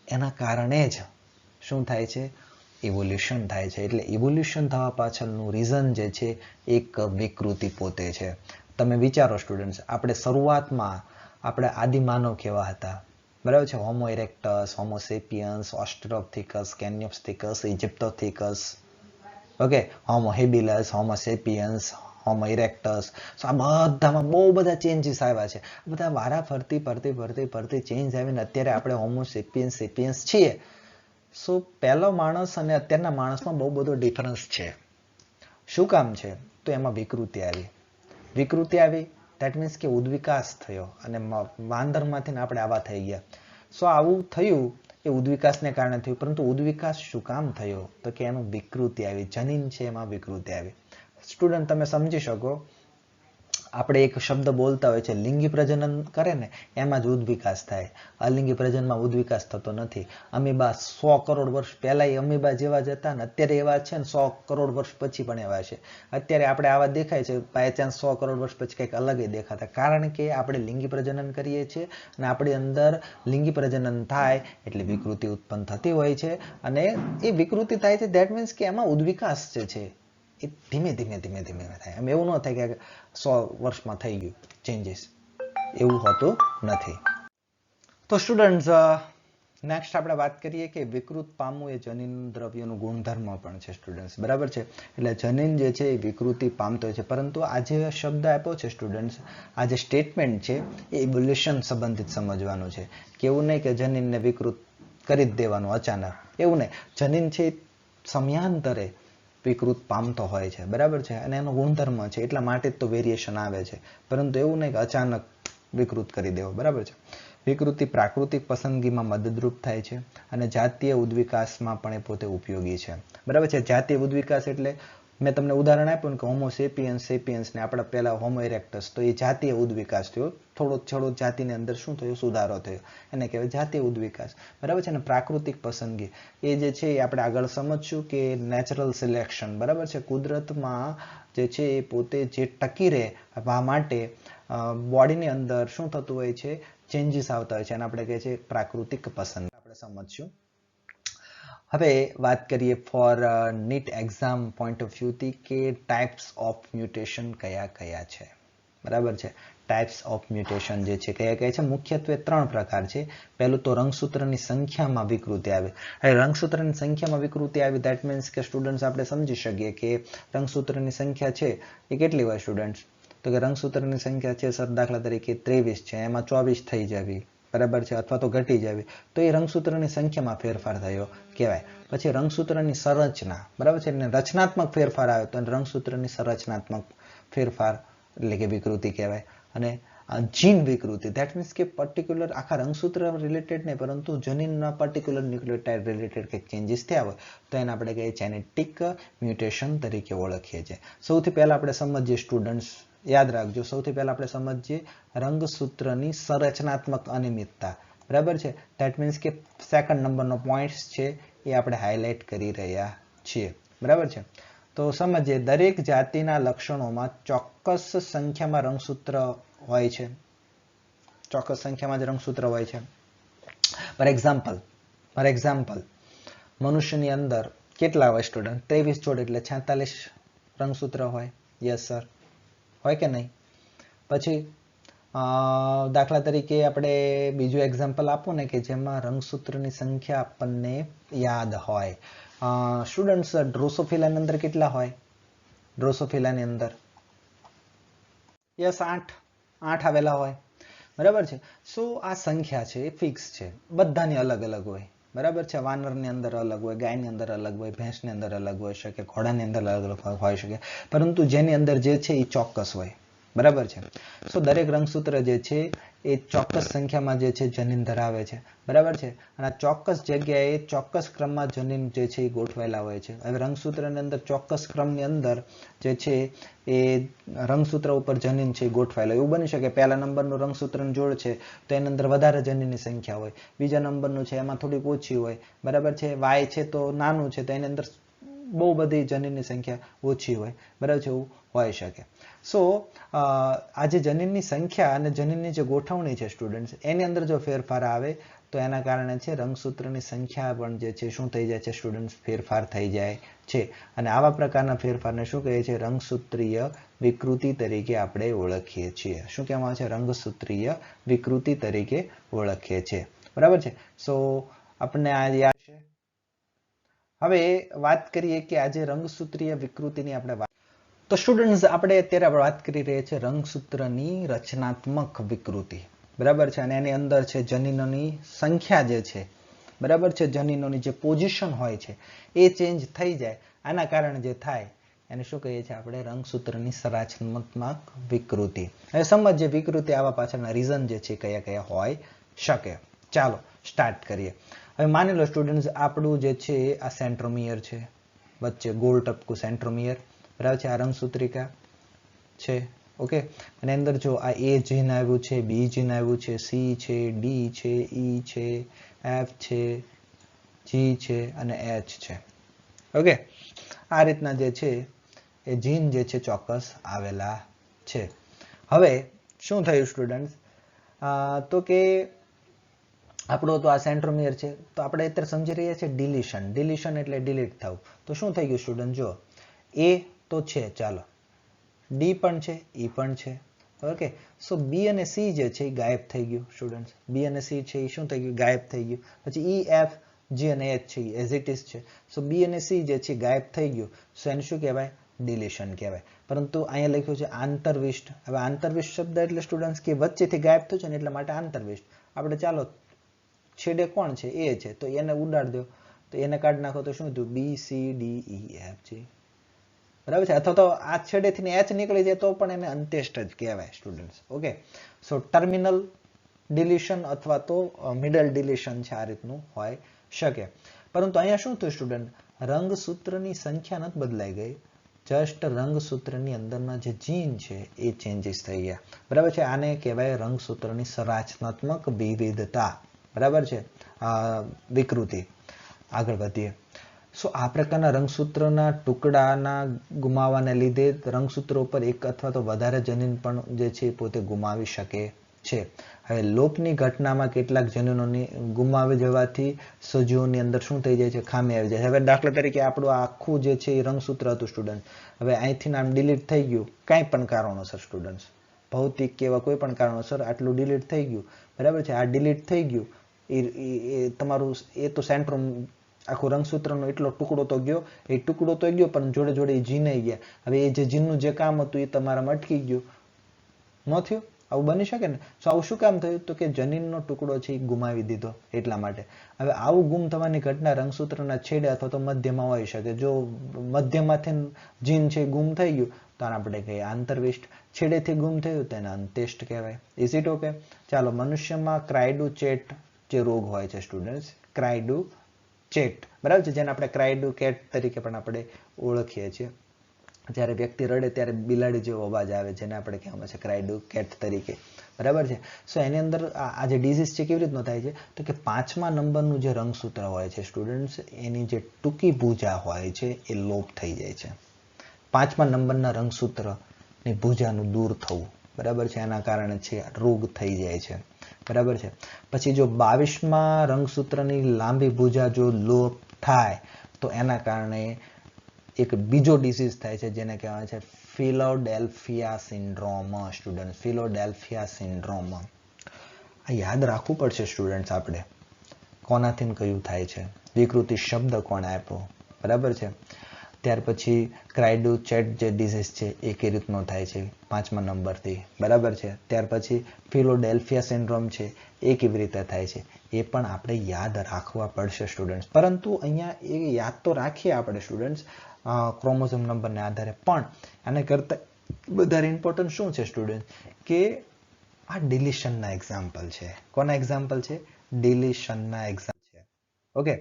એના કારણે જ શું થાય છે? ઇવોલ્યુશન થાય છે. એટલે ઇવોલ્યુશન થવા પાછળનું રીઝન જે છે એક વિકૃતિ પોતે છે. તમે વિચારો સ્ટુડન્ટ્સ, આપણે શરૂઆતમાં આપણે આદિમાનવ કેવા હતા, બરાબર છે. હોમો erectus, હોમો sapiens, ઓસ્ટ્રોલોપિથેકસ, કેન્યોપ્થેકસ, ઇજિપ્ટોથેકસ, okay, હોમો હેબિલસ, હોમો sapiens, હોમો erectus. સો આ બધામાં બહુ બધા ચેન્જીસ આવ્યા છે. બધા વારા ફરતી ચેન્જ આવીને અત્યારે આપણે હોમો સેપિયન્સ છીએ. સો પહેલો માણસ અને અત્યારના માણસમાં બહુ બધો ડિફરન્સ છે. શું કામ છે? તો એમાં વિકૃતિ આવી ધેટ મીન્સ કે ઉદ્વિકાસ થયો, અને વાંદરમાંથી આપણે આવા થઈ ગયા. સો આવું થયું એ ઉદ્વિકાસને કારણે થયું, પરંતુ ઉદ્વિકાસ શું કામ થયો? તો કે એનું વિકૃતિ આવી, જનીન છે એમાં વિકૃતિ આવી. સ્ટુડન્ટ તમે સમજી શકો, આપણે એક શબ્દ બોલતા હોય છે લિંગી પ્રજનન કરે ને એમાં જ ઉદ્વિકાસ થાય. અલિંગી પ્રજનનમાં ઉદ્વિકાસ થતો નથી. અમીબા 100 કરોડ વર્ષ પહેલા અમીબા જેવા જ હતા ને અત્યારે એવા છે ને 100 કરોડ વર્ષ પછી પણ એવા છે. અત્યારે આપણે આવા દેખાય છે, બાય ચાન્સ 100 કરોડ વર્ષ પછી કંઈક અલગ દેખાતા, કારણ કે આપણે લિંગી પ્રજનન કરીએ છીએ અને આપણી અંદર લિંગી પ્રજનન થાય એટલે વિકૃતિ ઉત્પન્ન થતી હોય છે અને એ વિકૃતિ થાય છે ધેટ મીન્સ કે એમાં ઉદ્વિકાસ જે છે એ ધીમે ધીમે થાય. એમ એવું ન થાય કે 100 વર્ષમાં થઈ ગયું ચેન્જીસ, એવું હોતું નથી. તો સ્ટુડન્ટ્સ, નેક્સ્ટ આપણે વાત કરીએ કે વિકૃત પામવું એ જનીન દ્રવ્યનું ગુણધર્મ પણ છે સ્ટુડન્ટ્સ, બરાબર છે. એટલે જનીન જે છે એ વિકૃતિ પામતો હોય છે, પરંતુ આ જે શબ્દ આપ્યો છે સ્ટુડન્ટ્સ, આ જે સ્ટેટમેન્ટ છે એ ઇવોલ્યુશન સંબંધિત સમજવાનું છે. કે એવું નહીં કે જનીનને વિકૃત કરી જ દેવાનું અચાનક, એવું નહીં. જનીન છે સમયાંતરે વિકૃત પામતો હોય છે, બરાબર છે, અને એનો ગુણધર્મ છે એટલા માટે જ તો વેરિએશન આવે છે, પરંતુ એવું નહીં કે અચાનક વિકૃત કરી દેવો, બરાબર છે. વિકૃતિ પ્રાકૃતિક પસંદગીમાં મદદરૂપ થાય છે અને જાતીય ઉદ્વિકાસમાં પણ એ પોતે ઉપયોગી છે, બરાબર છે. જાતીય ઉદ્વિકાસ એટલે મેં તમને ઉદાહરણ આપ્યું કે હોમો સેપિયન્સ ને આપણા પહેલા હોમો ઇરેક્ટસ, તો એ જાતીય ઉદ્વિકાસ થયો. થોડો જાતિની અંદર શું થયું, સુધારો થયો, એને કહેવાય જાતીય ઉદ્વિકાસ, બરાબર છે. અને પ્રાકૃતિક પસંદગી એ જે છે એ આપણે આગળ સમજશું કે નેચરલ સિલેક્શન, બરાબર છે. કુદરતમાં જે છે એ પોતે જે ટકી રહેવા માટે બોડીની અંદર શું થતું હોય છે, ચેન્જીસ આવતા હોય છે, અને આપણે કહે છે પ્રાકૃતિક પસંદ, આપણે સમજશું. હવે વાત કરીએ for NEET exam point of વ્યૂથી કે ટાઈપ્સ ઓફ મ્યુટેશન કયા કયા છે, બરાબર છે. ટાઈપ્સ ઓફ મ્યુટેશન જે છે કયા કયા છે, મુખ્યત્વે 3 પ્રકાર છે. પહેલું તો રંગસૂત્રની સંખ્યામાં વિકૃતિ આવે. હવે રંગસૂત્રની સંખ્યામાં વિકૃતિ આવી ધેટ મીન્સ કે સ્ટુડન્ટ્સ આપણે સમજી શકીએ કે રંગસૂત્રની સંખ્યા છે એ કેટલી હોય સ્ટુડન્ટ્સ, તો કે રંગસૂત્રની સંખ્યા છે સર દાખલા તરીકે 23 છે, એમાં 24 થઈ જવી, બરાબર છે, અથવા તો ઘટી જવી, તો એ રંગસૂત્રની સંખ્યામાં ફેરફાર થયો કહેવાય. પછી રંગસૂત્રની સંરચના, બરાબર છે, અને રચનાત્મક ફેરફાર આવે તો રંગસૂત્રની સંરચનાત્મક ફેરફાર એટલે કે વિકૃતિ કહેવાય. અને જીન વિકૃતિ ધેટ મીન્સ કે પર્ટિક્યુલર આખા રંગસૂત્ર રિલેટેડ નહીં, પરંતુ જનીનના પર્ટિક્યુલર ન્યુક્લિયોટાઇડ રિલેટેડ કંઈક ચેન્જીસ થયા હોય તો એને આપણે કહીએ જેનેટિક મ્યુટેશન તરીકે ઓળખીએ છીએ. સૌથી પહેલા આપણે સમજીએ સ્ટુડન્ટ્સ, યાદ રાખજો, સૌથી પહેલા આપણે સમજીએ રંગસૂત્રની સંરચનાત્મક અનિયમિતતા, બરાબર છે. ધેટ મીન્સ કે સેકન્ડ નંબરનો પોઈન્ટ્સ છે એ આપણે હાઇલાઇટ કરી રહ્યા છીએ, બરાબર છે. તો સમજીએ, દરેક જાતિના લક્ષણોમાં ચોક્કસ સંખ્યામાં રંગસૂત્ર હોય છે, ચોક્કસ સંખ્યામાં જ રંગસૂત્ર હોય છે. ફોર એક્ઝામ્પલ મનુષ્યની અંદર કેટલા હોય સ્ટુડન્ટ, 23 જોડ એટલે 46 રંગસૂત્ર હોય. યસ સર, હોય કે નહીં. પછી દાખલા તરીકે આપણે બીજું એક્ઝામ્પલ આપો ને કે જેમાં રંગસૂત્રની સંખ્યા આપણને યાદ હોય. સ્ટુડન્ટ્સ, ડ્રોસોફિલાની અંદર કેટલા હોય, ડ્રોસોફિલાની અંદર યસ 8 આવેલા હોય, બરાબર છે. સો આ સંખ્યા છે એ ફિક્સ છે, બધાની અલગ અલગ હોય, બરાબર છે. વાનરની અંદર અલગ હોય, ગાયની અંદર અલગ હોય, ભેંસની અંદર અલગ હોય શકે, ઘોડાની અંદર અલગ અલગ હોઈ શકે, પરંતુ જેની અંદર જે છે એ ચોક્કસ હોય, બરાબર છે. સો દરેક રંગસૂત્ર જે છે એ ચોક્કસ સંખ્યામાં જે છે જનીન ધરાવે છે, બરાબર છે. અને આ ચોક્કસ જગ્યાએ ચોક્કસ ક્રમમાં જનીન જે છે એ ગોઠવાયેલા હોય છે. હવે રંગસૂત્રની અંદર ચોક્કસ ક્રમની અંદર જે છે એ રંગસૂત્ર ઉપર જનીન છે ગોઠવાયેલા, એવું બની શકે પહેલા નંબરનું રંગસૂત્રનું જોડ છે તો એની અંદર વધારે જનીનની સંખ્યા હોય, બીજા નંબરનું છે એમાં થોડીક ઓછી હોય, બરાબર છે. વાય છે તો નાનું છે તો એની અંદર બહુ બધી જનીનની સંખ્યા ઓછી હોય, બરાબર છે, એવું હોઈ શકે. સો આ જે જનીનની સંખ્યા અને જનીનની જે ગોઠવણી છે સ્ટુડન્ટ્સ, એની અંદર જો ફેરફાર આવે તો એના કારણે છે રંગસૂત્રની સંખ્યા પણ જે છે શું થઈ જાય છે સ્ટુડન્ટ્સ, ફેરફાર થઈ જાય છે. અને આવા પ્રકારના ફેરફારને શું કહે છે, રંગસૂત્રીય વિકૃતિ તરીકે આપણે ઓળખીએ છીએ. શું કહેવામાં આવે છે, રંગસૂત્રીય વિકૃતિ તરીકે ઓળખીએ છીએ, બરાબર છે. સો આપણને આ યાદ છે. હવે વાત કરીએ કે આજે રંગસૂત્રીય વિકૃતિની આપણે વાત, તો સ્ટુડન્ટ્સ આપણે અત્યારે વાત કરી રહ્યા છીએ રંગસૂત્રની રચનાત્મક વિકૃતિ, બરાબર છે. અને એની અંદર છે જનીનોની સંખ્યા જે છે, બરાબર છે, જનીનોની જે પોઝિશન હોય છે એ ચેન્જ થઈ જાય, આના કારણે જે થાય એને શું કહીએ છીએ આપણે, રંગસૂત્રની સંરચનાત્મક વિકૃતિ. હવે સમજીએ વિકૃતિ આવા પાછળના રીઝન જે છે કયા કયા હોય શકે. ચાલો સ્ટાર્ટ કરીએ. હવે માની લો સ્ટુડન્ટ્સ, આપણું જે છે આ સેન્ટ્રોમિયર છે, વચ્ચે ગોળ ટપકું સેન્ટ્રોમિયર, બરાબર છે. આ રંગસૂત્રિકા છે, ઓકે, અને અંદર જો આ એ જીન આવ્યું છે, બી જીન આવ્યું છે, સી છે, ડી છે, ઈ છે, એફ છે, જી છે અને એચ છે. ઓકે, આ રીતના જે છે એ જીન જે છે ચોક્કસ આવેલા છે. હવે શું થયું સ્ટુડન્ટ, તો કે આપણો તો આ સેન્ટ્રોમિયર છે, તો આપણે અત્યારે સમજી રહ્યા છીએ ડિલીશન. ડિલીશન એટલે ડિલીટ થવું. તો શું થઈ ગયું સ્ટુડન્ટ, જો એ તો છે, ચાલો ડી પણ છે, ઈ પણ છે. ઓકે, સો બી અને સી જે છે એ ગાયબ થઈ ગયું સ્ટુડન્ટ. બી અને સી છે એ શું થઈ ગયું, ગાયબ થઈ ગયું. પછી ઈ એફ જી અને એચ છે એઝ ઇટ ઇઝ છે. સો બી અને સી જે છે ગાયબ થઈ ગયું. સો એને શું કહેવાય, ડિલીશન કહેવાય. પરંતુ અહીંયા લખ્યું છે આંતરવિષ્ટ. હવે આંતરવિષ્ટ શબ્દ એટલે સ્ટુડન્ટ્સ કે વચ્ચેથી ગાયબ થયું છે ને એટલા માટે આંતરવિષ્ટ. આપણે ચાલો છેડે કોણ છે, એ છે, તો એને ઉડાડ દો, તો એને કાઢી નાખો તો શું થયું, B C D E F G. બરાબર છે. અથવા તો આ છેડેથી એચ નીકળી જાય તો પણ એને અંત્યેષ્ટ જ કહેવાય સ્ટુડન્ટ્સ. ઓકે, સો ટર્મિનલ ડિલીશન અથવા તો મિડલ ડિલીશન છે, આ રીતનું હોય શકે. પરંતુ અહીંયા શું થયું સ્ટુડન્ટ, રંગસૂત્રની સંખ્યા નથી બદલાઈ ગઈ, જસ્ટ રંગસૂત્રની અંદરના જે જીન છે એ ચેન્જીસ થઈ ગયા. બરાબર છે. આને કહેવાય રંગસૂત્રની સંરચનાત્મક વિવિધતા. બરાબર છે, વિકૃતિ. આગળ વધીએ. સો આ પ્રકારના રંગસૂત્રના ટુકડાના ગુમાવાને લીધે રંગસૂત્રો પર એક અથવા તો વધારે જનીન પણ જે છે પોતે ગુમાવી શકે છે. હવે લોપની ઘટનામાં કેટલાક જનીનોની ગુમાવી જવાથી સજીવોની અંદર શું થઈ જાય છે, ખામી આવી જાય છે. હવે દાખલા તરીકે આપણું આખું જે છે એ રંગસૂત્ર હતું સ્ટુડન્ટ, હવે અહીંથી આમ ડિલીટ થઈ ગયું કાંઈ પણ કારણોસર સ્ટુડન્ટ્સ, ભૌતિક કે એવા કોઈ પણ કારણોસર આટલું ડિલીટ થઈ ગયું. બરાબર છે. આ ડિલીટ થઈ ગયું એ તમારું એ તો સેન્ટ્રોમ આખું રંગસૂત્રનો એટલો ટુકડો તો ગયો, એ ટુકડો તો ગયો પણ જોડે જોડે એ જીનાઈ ગયા. હવે એ જે જીનનું જે કામ હતું એ તમારામાં અટકી ગયું, ન થયું. આવું બની શકે ને. સો આવું શું કામ થયું, તો કે જનીનનો ટુકડો છે એ ગુમાવી દીધો એટલા માટે. હવે આવું ગુમ થવાની ઘટના રંગસૂત્રના છેડે અથવા તો મધ્યમાં હોઈ શકે. જો મધ્યમાંથી જીન છે ગુમ થઈ ગયું તો આપણે કહીએ આંતરવિષ્ટ, છેડેથી ગુમ થયું તો એને અંત્યેષ્ટ કહેવાય. Is it okay? ચાલો, મનુષ્યમાં ક્રાઇડુ ચેટ જે રોગ હોય છે સ્ટુડન્ટ્સ, ક્રાઇડુ ચેટ, બરાબર છે, જેને આપણે ક્રાઇડુ કેટ તરીકે પણ આપણે ઓળખીએ છીએ. જ્યારે વ્યક્તિ રડે ત્યારે બિલાડી જેવો અવાજ આવે, જેને આપણે કહેવામાં છે ક્રાઇડુ કેટ તરીકે. બરાબર છે. સો એની અંદર આ જે ડિઝીઝ છે કેવી રીતનો થાય છે, તો કે 5મા નંબરનું જે રંગસૂત્ર હોય છે સ્ટુડન્ટ્સ, એની જે ટૂંકી ભુજા હોય છે એ લોપ થઈ જાય છે. 5મા નંબરના રંગસૂત્રની ભુજાનું દૂર થવું, બરાબર છે, એના કારણે છે રોગ થઈ જાય છે. બરાબર છે. પછી જો 22મા રંગસૂત્રની લાંબી ભુજા જો લોપ થાય તો એના કારણે એક બીજો ડિસીઝ થાય છે જેને કહેવાય છે Philadelphia syndrome. Student, Philadelphia syndrome આ યાદ રાખવું પડશે સ્ટુડન્ટ્સ આપણે, કોનાથી કયું થાય છે, વિકૃતિ શબ્દ કોણે આપ્યો. બરાબર છે. ત્યાર પછી ક્રાઇડુ ચેટ જે ડિઝીઝ છે એ કઈ રીતનો થાય છે 5મા નંબરથી. બરાબર છે. ત્યાર પછી ફિલાડેલ્ફિયા સિન્ડ્રોમ છે એ કેવી રીતે થાય છે એ પણ આપણે યાદ રાખવા પડશે સ્ટુડન્ટ્સ. પરંતુ અહીંયા એ યાદ તો રાખીએ આપણે સ્ટુડન્ટ્સ ક્રોમોઝોમ નંબરને આધારે, પણ આને કરતાં વધારે ઇમ્પોર્ટન્ટ શું છે સ્ટુડન્ટ, કે આ ડિલીશનના એક્ઝામ્પલ છે. કોના એક્ઝામ્પલ છે? ડિલીશનના એક્ઝામ્પલ છે. ઓકે,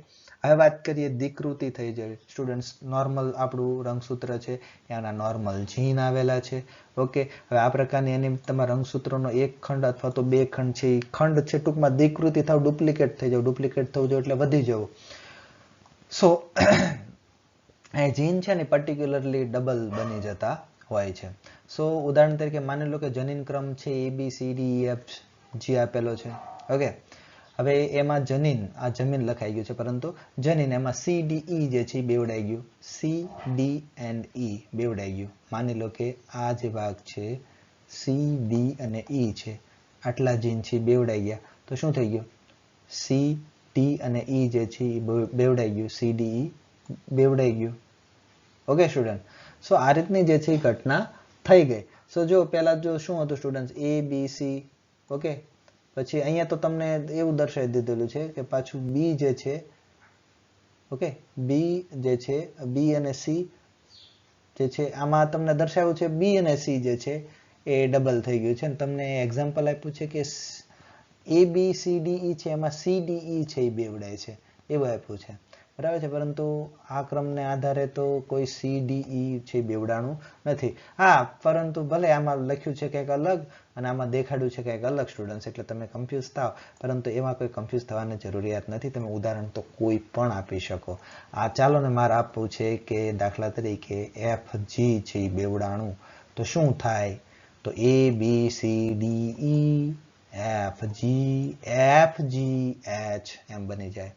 હવે વાત કરીએ વિકૃતિ થઈ જાય સ્ટુડન્ટ્સ. નોર્મલ આપણું રંગસૂત્ર છે એના નોર્મલ જીન આવેલા છે. ઓકે, હવે આ પ્રકારની એની તમારા રંગસૂત્રનો એક ખંડ અથવા તો બે ખંડ છે, એ ખંડ છે ટૂંકમાં વિકૃતિ થાવ, ડુપ્લિકેટ થઈ જાવ. ડુપ્લિકેટ થવું જોઈએ એટલે વધી જવું. સો એ જીન છે ને પર્ટિક્યુલરલી ડબલ બની જતા હોય છે. સો ઉદાહરણ તરીકે માની લો કે જનીન ક્રમ છે ABCDEFG આપેલો છે. ઓકે, હવે એમાં જનીન, આ જમીન લખાઈ ગયું છે, પરંતુ જનીન એમાં CDE જે છે એ બેવડાઈ ગયું. CD and E બેવડાઈ ગયું. માની લો કે આ જે ભાગ છે CD અને E છે, આટલા જીન છે બેવડાઈ ગયા, તો શું થઈ ગયું? CD અને E જે છે એ બેવડાઈ ગયું, CDE બેવડાઈ ગયું. ઓકે સ્ટુડન્ટ, સો આ રીતની જે છે ઘટના થઈ ગઈ. સો જો પહેલા જો શું હતું સ્ટુડન્ટ, ABC. ઓકે, પછી અહીંયા તો તમને એવું દર્શાવી દીધેલું છે કે પાછું B જે છે, ઓકે, B જે છે, B અને C જે છે આમાં તમને દર્શાવ્યું છે B અને C જે છે એ ડબલ થઈ ગયું છે. અને તમને એક્ઝામ્પલ આપ્યું છે કે ABCDE છે એમાં CDE છે એ બેવડાય છે, એવું આપ્યું છે. બરાબર છે, પરંતુ આ ક્રમને આધારે તો કોઈ CDE છે બેવડાણું નથી. હા, પરંતુ ભલે આમાં લખ્યું છે કંઈક અલગ અને આમાં દેખાડ્યું છે કંઈક અલગ સ્ટુડન્ટ્સ, એટલે તમે કન્ફ્યુઝ થાવ, પરંતુ એમાં કોઈ કન્ફ્યુઝ થવાની જરૂરિયાત નથી. તમે ઉદાહરણ તો કોઈ પણ આપી શકો. આ ચાલો ને મારે આપવું છે કે દાખલા તરીકે FG છે બેવડાણું, તો શું થાય? તો ABCDE FGH એમ બની જાય.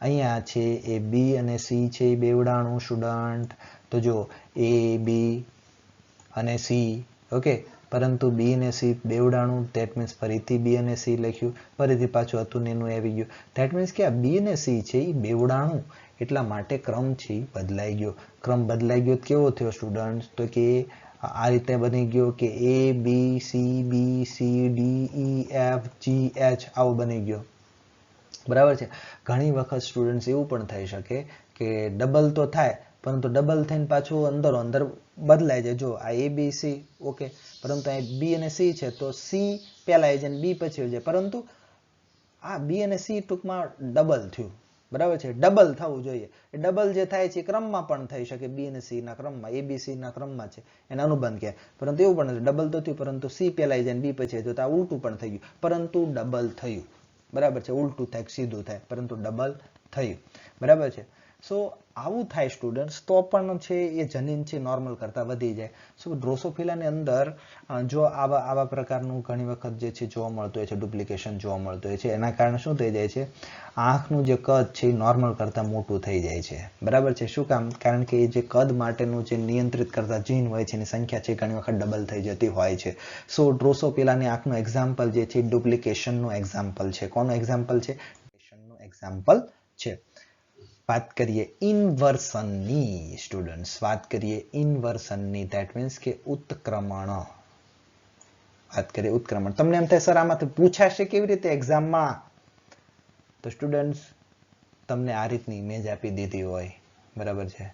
અહીંયા છે એ B અને C છે બેવડાણું સ્ટુડન્ટ, તો જો AB અને C, ઓકે, પરંતુ B અને C બેવડાણું, ધેટ મીન્સ ફરીથી B અને C લખ્યું, ફરીથી પાછું હતું ને એનું આવી ગયું. ધેટ મીન્સ કે આ B અને C છે એ બેવડાણું, એટલા માટે ક્રમ છે બદલાઈ ગયો. ક્રમ બદલાઈ ગયો કેવો થયો સ્ટુડન્ટ? તો કે આ રીતે બની ગયો કે ABCBCDEFGH આવો બની ગયો. બરાબર છે. ઘણી વખત સ્ટુડન્ટ્સ એવું પણ થઈ શકે કે ડબલ તો થાય, પરંતુ ડબલ થઈને પાછું અંદરો અંદર બદલાય જાય. જો આ ABC, ઓકે, પરંતુ અહીં B અને C છે, તો C પહેલા આવી જાય અને B પછી આવી જાય, પરંતુ આ B અને C ટૂંકમાં ડબલ થયું. બરાબર છે, ડબલ થવું જોઈએ. એ ડબલ જે થાય છે ક્રમમાં પણ થઈ શકે, B અને C ના ક્રમમાં, ABC ના ક્રમમાં છે, એના અનુબંધ કહેવાય. પરંતુ એવું પણ ડબલ તો થયું, પરંતુ C પહેલા આવી જાય અને B પછી તો આ ઉલટું પણ થઈ ગયું, પરંતુ ડબલ થયું. બરાબર છે, ઉલટું થાય સીધું થાય, પરંતુ ડબલ થયું. બરાબર છે. સો આવું થાય સ્ટુડન્ટ્સ, તો પણ છે એ જનીન છે નોર્મલ કરતાં વધી જાય. સો ડ્રોસોફિલાની અંદર જો આવા પ્રકારનું ઘણી વખત જે છે જોવા મળતું હોય છે, ડુપ્લિકેશન જોવા મળતું હોય છે, એના કારણે શું થઈ જાય છે? આંખનું જે કદ છે એ નોર્મલ કરતાં મોટું થઈ જાય છે. બરાબર છે. શું કામ? કારણ કે જે કદ માટેનું જે નિયંત્રિત કરતા જીન હોય છે એની સંખ્યા છે ઘણી વખત ડબલ થઈ જતી હોય છે. સો ડ્રોસોફિલાની આંખનું એક્ઝામ્પલ જે છે ડુપ્લિકેશનનું એક્ઝામ્પલ છે. કોનું એક્ઝામ્પલ છે? ડુપ્લિકેશનનું એક્ઝામ્પલ છે. વાત કરીએ ઇન્વર્સનની સ્ટુડન્ટ્સ, વાત કરીએ ઇન્વર્સનની, ધેટ મીન્સ કે ઉત્ક્રમણ. વાત કરીએ ઉત્ક્રમણ. તમને એમ થાય સર આમાંથી પૂછાશે કેવી રીતે એક્ઝામમાં? તો સ્ટુડન્ટ્સ તમને આ રીતની ઇમેજ આપી દીધી હોય, બરાબર છે,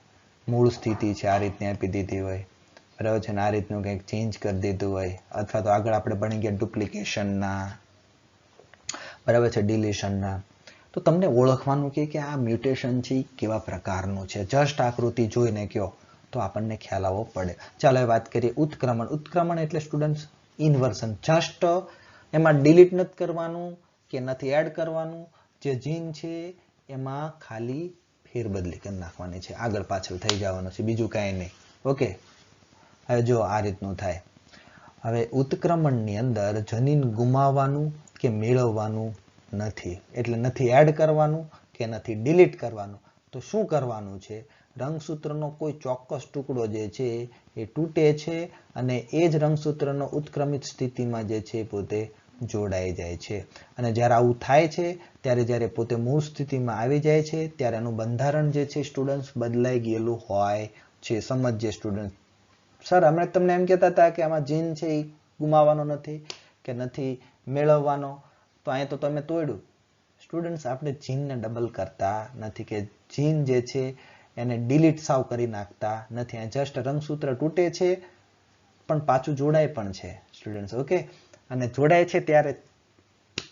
મૂળ સ્થિતિ છે આ રીતની આપી દીધી હોય, બરાબર છે, અને આ રીતનું કંઈક ચેન્જ કરી દીધું હોય, અથવા તો આગળ આપણે ભણી ગયા ડુપ્લિકેશનના, બરાબર છે, ડિલીશનના, તો તમને ઓળખવાનું કે આ મ્યુટેશન છે કેવા પ્રકારનું છે. જસ્ટ આકૃતિ જોઈને કયો તો આપણને ખ્યાલ આવવો પડે. ચાલો હવે વાત કરીએ ઉત્ક્રમણ. ઉત્ક્રમણ એટલે સ્ટુડન્ટ્સ ઇન્વર્સન. જસ્ટ એમાં ડિલીટ નથી કરવાનું કે નથી એડ કરવાનું, જે જીન છે એમાં ખાલી ફેરબદલી કરી નાખવાની છે, આગળ પાછળ થઈ જવાનું છે, બીજું કાંઈ નહીં. ઓકે, હવે જો આ રીતનું થાય. હવે ઉત્ક્રમણની અંદર જનીન ગુમાવવાનું કે મેળવવાનું નથી, એટલે નથી એડ કરવાનું કે નથી ડિલીટ કરવાનું. તો શું કરવાનું છે? રંગસૂત્રનો કોઈ ચોક્કસ ટુકડો જે છે એ તૂટે છે અને એ જ રંગસૂત્રનો ઉત્ક્રમિત સ્થિતિમાં જે છે પોતે જોડાઈ જાય છે. અને જ્યારે આવું થાય છે ત્યારે જ્યારે પોતે મૂળ સ્થિતિમાં આવી જાય છે ત્યારે એનું બંધારણ જે છે સ્ટુડન્ટ્સ બદલાઈ ગયેલું હોય છે. સમજજે સ્ટુડન્ટ. સર અમે તમને એમ કહેતા હતા કે આમાં જીન છે એ ગુમાવવાનો નથી કે નથી મેળવવાનો, તો અહીંયા તો તમે તોડ્યું. સ્ટુડન્ટ્સ આપણે જીનને ડબલ કરતા નથી કે જીન જે છે એને ડિલીટ સાવ કરી નાખતા નથી. આ જસ્ટ રંગસૂત્ર તૂટે છે પણ પાછું જોડાય પણ છે સ્ટુડન્ટ્સ. ઓકે, અને જોડાય છે ત્યારે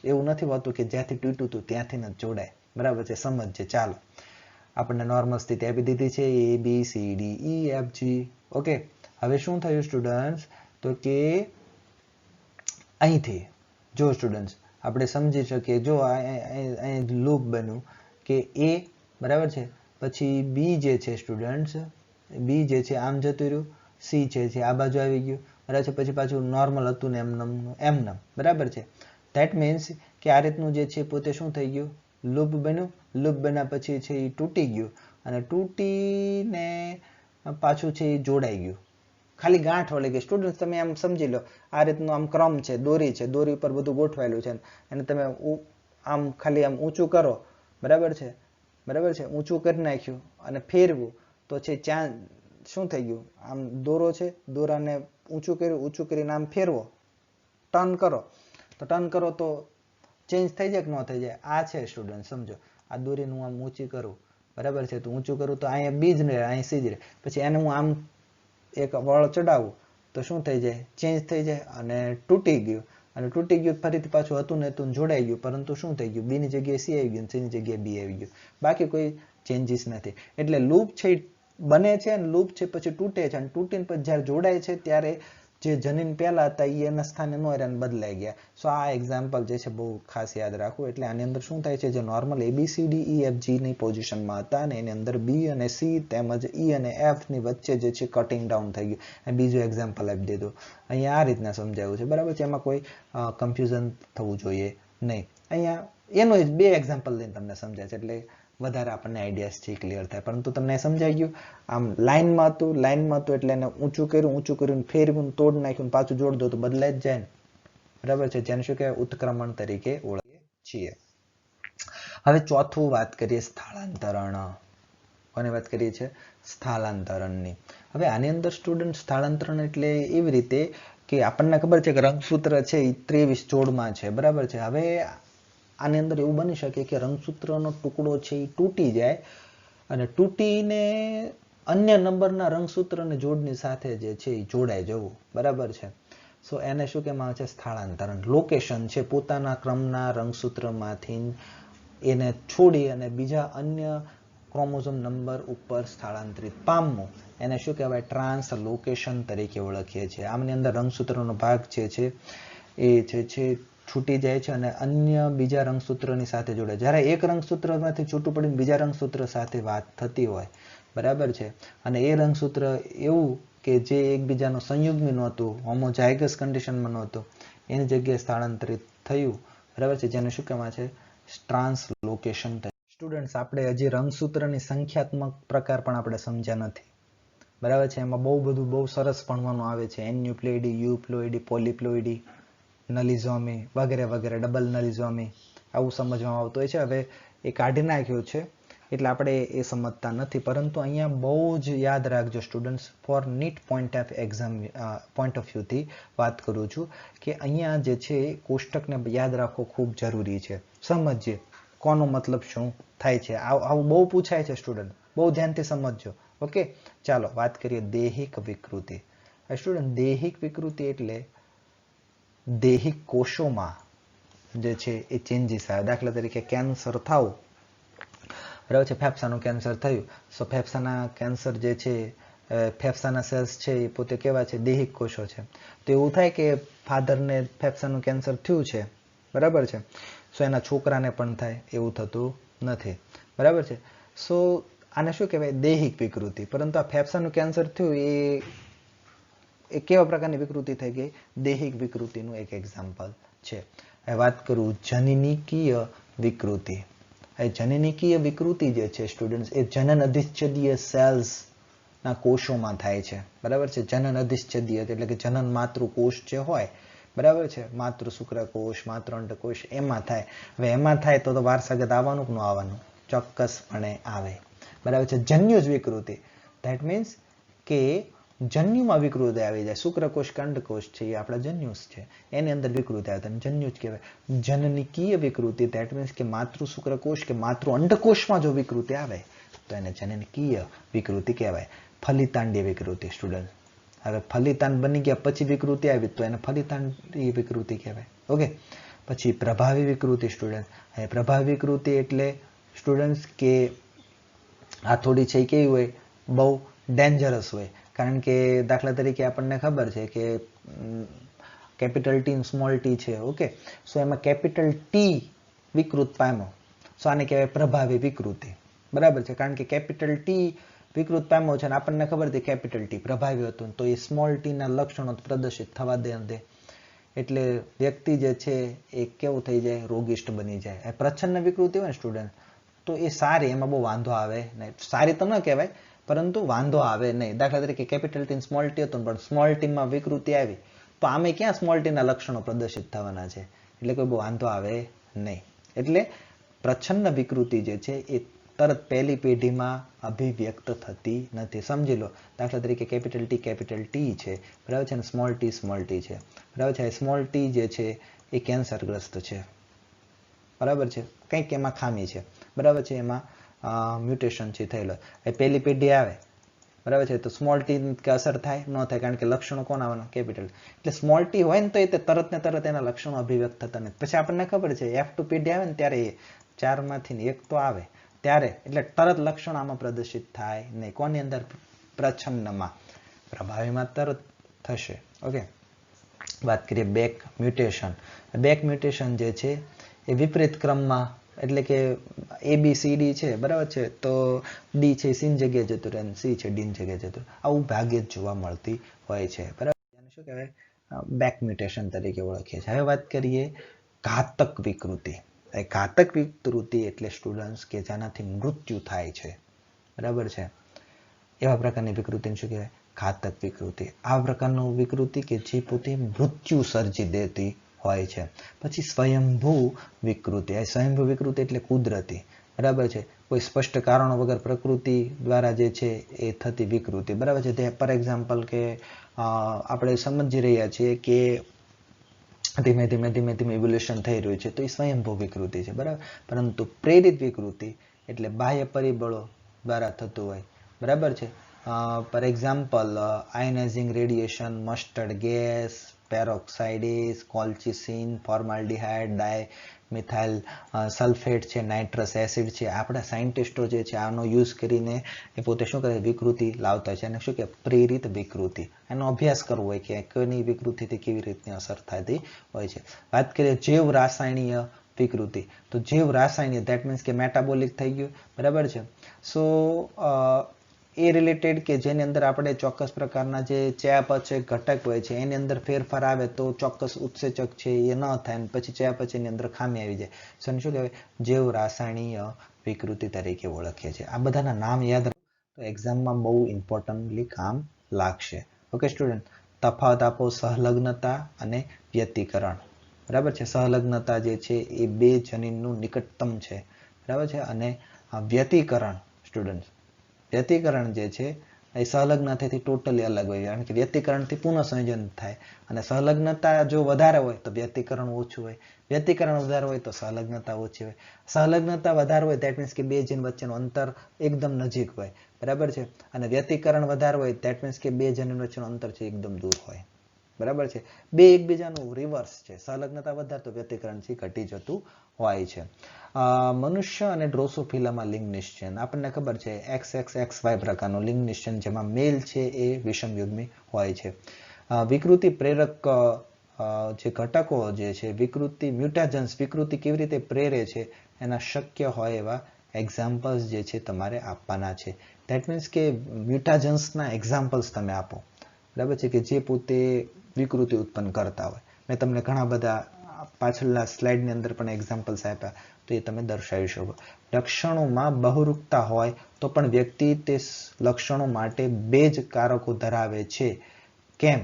એવું નથી હોતું કે જ્યાંથી તૂટ્યું હતું ત્યાંથી ન જોડાય. બરાબર છે, સમજજે. ચાલો, આપણને નોર્મલ સ્થિતિ આપી દીધી છે ABCDEFG. ઓકે, હવે શું થયું સ્ટુડન્ટ્સ? તો કે અહીંથી જો સ્ટુડન્ટ્સ આપણે સમજી શકીએ, જો અહીં લૂપ બન્યું કે A, બરાબર છે, પછી B જે છે સ્ટુડન્ટ્સ, B જે છે આમ જતું રહ્યું, C છે આ બાજુ આવી ગયું, બરાબર છે, પછી પાછું નોર્મલ હતું ને એમનેમ, બરાબર છે. ધેટ મીન્સ કે આ રીતનું જે છે પોતે શું થઈ ગયું? લૂપ બન્યું. લૂપ બન્યા પછી છે એ તૂટી ગયું અને તૂટીને પાછું છે એ જોડાઈ ગયું, ખાલી ગાંઠ વળી ગઈ. સ્ટુડન્ટ તમે આમ સમજી લો, આ રીતનું આમ ક્રમ છે, દોરી છે, દોરી ઉપર બધું ગોઠવાયેલું છે અને તમે આમ ખાલી આમ ઊંચું કરો, બરાબર છે, બરાબર છે, ઊંચું કરી નાખ્યું અને ફેરવું તો છે ત્યાં શું થઈ ગયું? આમ દોરો છે, દોરાને ઊંચું કર્યું, ઊંચું કરીને આમ ફેરવો, ટર્ન કરો, તો ટર્ન કરો તો ચેન્જ થઈ જાય કે ન થઈ જાય? આ છે સ્ટુડન્ટ, સમજો. આ દોરીને હું આમ ઊંચી કરું, બરાબર છે, તો ઊંચું કરું તો અહીંયા B જ ને અહીં C જ રહે. પછી એને હું આમ એક વળ ચડાવું તો શું થઈ જાય? ચેન્જ થઈ જાય અને તૂટી ગયું. અને તૂટી ગયું ફરીથી પાછું હતું ને હતું જોડાઈ ગયું, પરંતુ શું થઈ ગયું? B ની જગ્યાએ C આવી ગયું, C ની જગ્યાએ B આવી ગયું. બાકી કોઈ ચેન્જીસ નથી. એટલે લૂપ છે બને છે અને લૂપ છે પછી તૂટે છે, અને તૂટીને પછી જ્યારે જોડાય છે ત્યારે જે જનીન પહેલા હતા એ એના સ્થાને ન રહ્યા બદલાઈ ગયા. સો આ એક્ઝામ્પલ જે છે બહુ ખાસ યાદ રાખવું. એટલે આની અંદર શું થાય છે, જે નોર્મલ ABCDEFG ની પોઝિશનમાં હતા અને એની અંદર B અને C તેમજ E અને F ની વચ્ચે જે છે કટિંગ ડાઉન થઈ ગયું. અને બીજું એક્ઝામ્પલ આપી દીધું. અહીંયા આ રીતના સમજાવ્યું છે, બરાબર છે. એમાં કોઈ કન્ફ્યુઝન થવું જોઈએ નહીં. અહીંયા એનો જ 2 એક્ઝામ્પલ લઈને તમને સમજાય છે એટલે વધારે આપણને આઈડિયાસ છે ક્લિયર થાય. પરંતુ તમને સમજાઈ ગયું. આમ લાઈનમાં હતું એટલે એને ઊંચું કર્યું ફેરવ્યું, તોડ નાખ્યું, પાછું જોડ દો તો બદલાઈ જ જાય ને, બરાબર છે. જેને શું કહેવાય, ઉત્ક્રમણ તરીકે ઓળખીએ છીએ. હવે ચોથું વાત કરીએ સ્થળાંતરણ. કોની વાત કરીએ છીએ? સ્થળાંતરણની. હવે આની અંદર સ્ટુડન્ટ સ્થળાંતરણ એટલે એવી રીતે કે આપણને ખબર છે કે રંગસૂત્ર છે એ 23 જોડમાં છે, બરાબર છે. હવે આની અંદર એવું બની શકે કે રંગસૂત્રનો ટુકડો છે એ તૂટી જાય અને તૂટીને અન્ય નંબરના રંગસૂત્રની જોડની સાથે જે છે એ જોડાઈ જવું, બરાબર છે. સો એને શું કહેવામાં આવે છે? સ્થળાંતરણ. લોકેશન છે પોતાના ક્રમના રંગસૂત્રમાંથી એને છોડી અને બીજા અન્ય ક્રોમોઝોમ નંબર ઉપર સ્થળાંતરિત પામવું, એને શું કહેવાય? ટ્રાન્સલોકેશન તરીકે ઓળખીએ છીએ. આમની અંદર રંગસૂત્રનો ભાગ જે છે એ જે છે છૂટી જાય છે અને અન્ય બીજા રંગસૂત્રની સાથે જોડે. જ્યારે એક રંગસૂત્રમાંથી છૂટું પડીને બીજા રંગસૂત્ર સાથે વાત થતી હોય, બરાબર છે, અને એ રંગસૂત્ર એવું કે જે એકબીજાનું સંયુગ્મી નહોતું, હોમોઝાયગસ કન્ડિશનમાં નહોતું, એની જગ્યાએ સ્થળાંતરિત થયું, બરાબર છે, જેને શું કહેવાય છે? ટ્રાન્સલોકેશન. સ્ટુડન્ટ્સ, આપણે હજી રંગસૂત્રની સંખ્યાત્મક પ્રકાર પણ આપણે સમજ્યા નથી, બરાબર છે. એમાં બહુ સરસ ભણવાનું આવે છે. એન્યુપ્લોઇડી, યુપ્લોઇડી, પોલીપ્લોઇડી, નલિઝોમી વગેરે વગેરે, ડબલ નલિઝોમી, આવું સમજવામાં આવતું હોય છે. હવે એ કાઢી નાખ્યું છે એટલે આપણે એ સમજતા નથી. પરંતુ અહીંયા બહુ જ યાદ રાખજો students, for NEET point of વ્યૂથી વાત કરું છું કે અહીંયા જે છે કોષ્ટકને યાદ રાખવો ખૂબ જરૂરી છે. સમજીએ કોનો મતલબ શું થાય છે. આવું બહુ પૂછાય છે સ્ટુડન્ટ, બહુ ધ્યાનથી સમજજો. ઓકે, ચાલો વાત કરીએ દૈહિક વિકૃતિ. સ્ટુડન્ટ, દૈહિક વિકૃતિ એટલે દૈહિક કોષોમાં જે છે એ ચેન્જીસ આવે. દાખલા તરીકે કેન્સર થવું, બરાબર છે. ફેફસાનું કેન્સર થયું, સો ફેફસાના કેન્સર જે છે, ફેફસાના સેલ્સ છે એ પોતે કેવા છે? દૈહિક કોષો છે. તો એવું થાય કે ફાધરને ફેફસાનું કેન્સર થયું છે, બરાબર છે, સો એના છોકરાને પણ થાય, એવું થતું નથી, બરાબર છે. સો આને શું કહેવાય? દૈહિક વિકૃતિ. પરંતુ આ ફેફસાનું કેન્સર થયું એ કેવા પ્રકારની વિકૃતિ થઈ ગઈ? દૈહિક વિકૃતિનું એક એક્ઝામ્પલ છે. હવે વાત કરું જનનીકીય વિકૃતિ. એ જનનીકીય વિકૃતિ જે છે સ્ટુડન્ટ્સ, એ જનન અધિચ્છદીય સેલ્સના કોષોમાં થાય છે, બરાબર છે. જનન અધિચ્છદીય એટલે કે જનન માતૃ કોષ જે હોય, બરાબર છે, માતૃ શુક્રકોષ, માતૃ અંડકોષ, એમાં થાય. હવે એમાં થાય તો વારસાગત આવવાનું કે ન આવવાનું? ચોક્કસપણે આવે, બરાબર છે. જન્યુજ વિકૃતિ, ધેટ મીન્સ કે જન્યુમાં વિકૃતિ આવી જાય. શુક્રકોષ કે અંડકોષ છે એ આપણા જન્યુસ છે, એની અંદર વિકૃતિ આવે તો જન્યુ જ કહેવાય. જનનીકીય વિકૃતિ, ધેટ મીન્સ કે માતૃ શુક્રકોષ કે માતૃ અંડકોષમાં જો વિકૃતિ આવે તો એને જનનીકીય વિકૃતિ કહેવાય. ફલિતાંડીય વિકૃતિ સ્ટુડન્ટ, હવે ફલિતાંડ બની ગયા પછી વિકૃતિ આવી તો એને ફલિતાંડીય વિકૃતિ કહેવાય. ઓકે, પછી પ્રભાવી વિકૃતિ સ્ટુડન્ટ. હવે પ્રભાવી વિકૃતિ એટલે સ્ટુડન્ટ્સ કે આ થોડી છે કેવી હોય? બહુ ડેન્જરસ હોય. કારણ કે દાખલા તરીકે આપણને ખબર છે કે કેપિટલ ટી અને સ્મોલ ટી છે, ઓકે, સો એમાં કેપિટલ ટી વિકૃત પામ્યો, સો આને કહેવાય પ્રભાવી વિકૃતિ, બરાબર છે. કારણ કે કેપિટલ ટી વિકૃત પામ્યો છે અને આપણને ખબર હતી કેપિટલ ટી પ્રભાવી હતું, તો એ સ્મોલ ટીના લક્ષણો પ્રદર્શિત થવા દે, એટલે વ્યક્તિ જે છે એ કેવું થઈ જાય? રોગિષ્ટ બની જાય. પ્રચ્છન્ન વિકૃતિ હોય ને સ્ટુડન્ટ, તો એ સારી, એમાં બહુ વાંધો આવે નહીં. સારી તો ન કહેવાય પરંતુ વાંધો આવે નહીં. દાખલા તરીકે કેપિટલ ટી સ્મોલ ટી હતું પણ સ્મોલ ટીમાં વિકૃતિ આવી તો આમે ક્યાં સ્મોલ ટીના લક્ષણો પ્રદર્શિત થવાના છે? એટલે કોઈ બહુ વાંધો આવે નહીં. એટલે પ્રચ્છન્ન વિકૃતિ જે છે એ તરત પહેલી પેઢીમાં અભિવ્યક્ત થતી નથી. સમજી લો, દાખલા તરીકે કેપિટલ ટી છે, બરાબર છે, અને સ્મોલ ટી છે, બરાબર છે. સ્મોલ ટી જે છે એ કેન્સરગ્રસ્ત છે, બરાબર છે, કંઈક એમાં ખામી છે, બરાબર છે, એમાં મ્યુટેશન છે થયેલો. એ પહેલી પેઢી આવે, બરાબર છે, તો સ્મોલ ટી કે અસર થાય? ન થાય, કારણ કે લક્ષણો કોણ આવવાના? કેપિટલ. એટલે સ્મોલ ટી હોય ને તો એ તરત ને તરત એના લક્ષણો અભિવ્યક્ત થતા નથી. પછી આપણને ખબર છે F2 પેઢી આવે ને ત્યારે એ 4માંથી 1 તો આવે, ત્યારે એટલે તરત લક્ષણ આમાં પ્રદર્શિત થાય નહીં. કોની અંદર? પ્રચ્છન્નમાં. પ્રભાવીમાં તરત થશે. ઓકે, વાત કરીએ બેક મ્યુટેશન. બેક મ્યુટેશન જે છે એ વિપરીત ક્રમમાં, એટલે કે ABCD છે, બરાબર છે, તો D છે C ની જગ્યાએ જતું રહે, C છે D ની જગ્યાએ જતું રહે. આવું ભાગ્યે જ જોવા મળતી હોય છે, બરાબર. એને શું કહેવાય? બેક મ્યુટેશન તરીકે ઓળખીએ છીએ. હવે વાત કરીએ ઘાતક વિકૃતિ. ઘાતક વિકૃતિ એટલે સ્ટુડન્ટ્સ કે જેનાથી મૃત્યુ થાય છે, બરાબર છે, એવા પ્રકારની વિકૃતિને શું કહેવાય? ઘાતક વિકૃતિ. આ પ્રકારનું વિકૃતિ કે જે પોતે મૃત્યુ સર્જી દેતી હોય છે. પછી સ્વયંભૂ વિકૃતિ. આ સ્વયંભૂ વિકૃતિ એટલે કુદરતી, બરાબર છે, કોઈ સ્પષ્ટ કારણો વગર પ્રકૃતિ દ્વારા જે છે એ થતી વિકૃતિ, બરાબર છે. તે ફોર એક્ઝામ્પલ કે આપણે સમજી રહ્યા છીએ કે ધીમે ધીમે ઇવોલ્યુશન થઈ રહ્યું છે, તો એ સ્વયંભૂ વિકૃતિ છે, બરાબર. પરંતુ પ્રેરિત વિકૃતિ એટલે બાહ્ય પરિબળો દ્વારા થતું હોય, બરાબર છે. For example ionising radiation, mustard gas, peroxides, colchicine, formaldehyde, dimethyl sulphate છે, નાઇટ્રસ એસિડ છે. આપણા સાયન્ટિસ્ટો જે છે આનો યુઝ કરીને એ પોતે શું કરે? વિકૃતિ લાવતા છે. અને શું કે પ્રેરિત વિકૃતિ. એનો અભ્યાસ કરવો હોય કે કોની વિકૃતિથી કેવી રીતની અસર થતી હોય છે. વાત કરીએ જૈવ રાસાયણિક વિકૃતિ. તો જૈવ રાસાયણિક ધેટ મીન્સ કે મેટાબોલિક થઈ ગયું, બરાબર છે. સો એ રિલેટેડ કે જેની અંદર આપણે ચોક્કસ પ્રકારના જે ચયાપચય ઘટક હોય છે એની અંદર ફેરફાર આવે તો ચોક્કસ ઉત્સેચક છે એ ન થાય, અને પછી ચયાપચયની અંદર ખામી આવી જાય. સો શું કહેવાય? જૈવ રાસાયણિક વિકૃતિ તરીકે ઓળખીએ છીએ. આ બધાના નામ યાદ રાખો તો એક્ઝામમાં બહુ ઇમ્પોર્ટન્ટલી કામ લાગશે. ઓકે સ્ટુડન્ટ, તફાવત આપો સંલગ્નતા અને વ્યતિકરણ, બરાબર છે. સંલગ્નતા જે છે એ બે જનીનનું નિકટતમ છે, બરાબર છે. અને વ્યતિકરણ સ્ટુડન્ટ, વ્યતિકરણ જે છે એ સંલગ્નતાથી ટોટલી અલગ હોય, કારણ કે વ્યતિકરણથી પુનઃસંયોજન થાય, અને સંલગ્નતા જો વધારે હોય તો વ્યતિકરણ ઓછું હોય, વ્યતિકરણ વધારે હોય તો સંલગ્નતા ઓછી હોય. સંલગ્નતા વધારે હોય ધેટ મીન્સ કે બે જીન વચ્ચેનું અંતર એકદમ નજીક હોય, બરાબર છે. અને વ્યતિકરણ વધારે હોય ધેટ મીન્સ કે બે જીન વચ્ચેનું અંતર છે એકદમ દૂર હોય, બરાબર છે. બે એકબીજાનું રિવર્સ છે. સંલગ્નતા વધારે તો વ્યતિકરણ છે ઘટી જતું હોય છે. મનુષ્ય અને ડ્રોસોફિલામાં લિંગ નિશ્ચયન. આપણને ખબર છે XXXY પ્રકારનું લિંગ નિશ્ચયન, જેમાં મેલ છે એ વિષમયુગ્મી હોય છે. વિકૃતિ પ્રેરક જે ઘટકો જે છે, વિકૃતિ મ્યુટાજન્સ વિકૃતિ કેવી રીતે પ્રેરે છે એના શક્ય હોય એવા એક્ઝામ્પલ્સ જે છે તમારે આપવાના છે. ધેટ મીન્સ કે મ્યુટાજન્સના એક્ઝામ્પલ્સ તમે આપો, બરાબર છે, કે જે પોતે વિકૃતિ ઉત્પન્ન કરતા હોય. મેં તમને ઘણા બધા પાછળના સ્લાઇડની અંદર પણ એક્ઝામ્પલ્સ આપ્યા, તો એ તમે દર્શાવી શકો. લક્ષણોમાં બહુરૂપતા હોય તો પણ વ્યક્તિ તે લક્ષણો માટે બે જ કારકો ધરાવે છે. કેમ?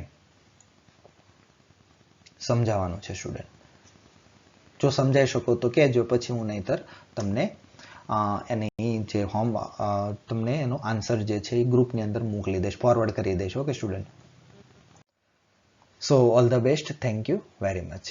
સમજાવવાનું છે સ્ટુડન્ટ. જો સમજાઈ શકો તો કહેજો, પછી હું નહીતર તમને એની જે તમને એનો આન્સર જે છે એ ગ્રુપની અંદર મોકલી દઈશ, ફોરવર્ડ કરી દઈશ. Okay student. So all the best. Thank you very much.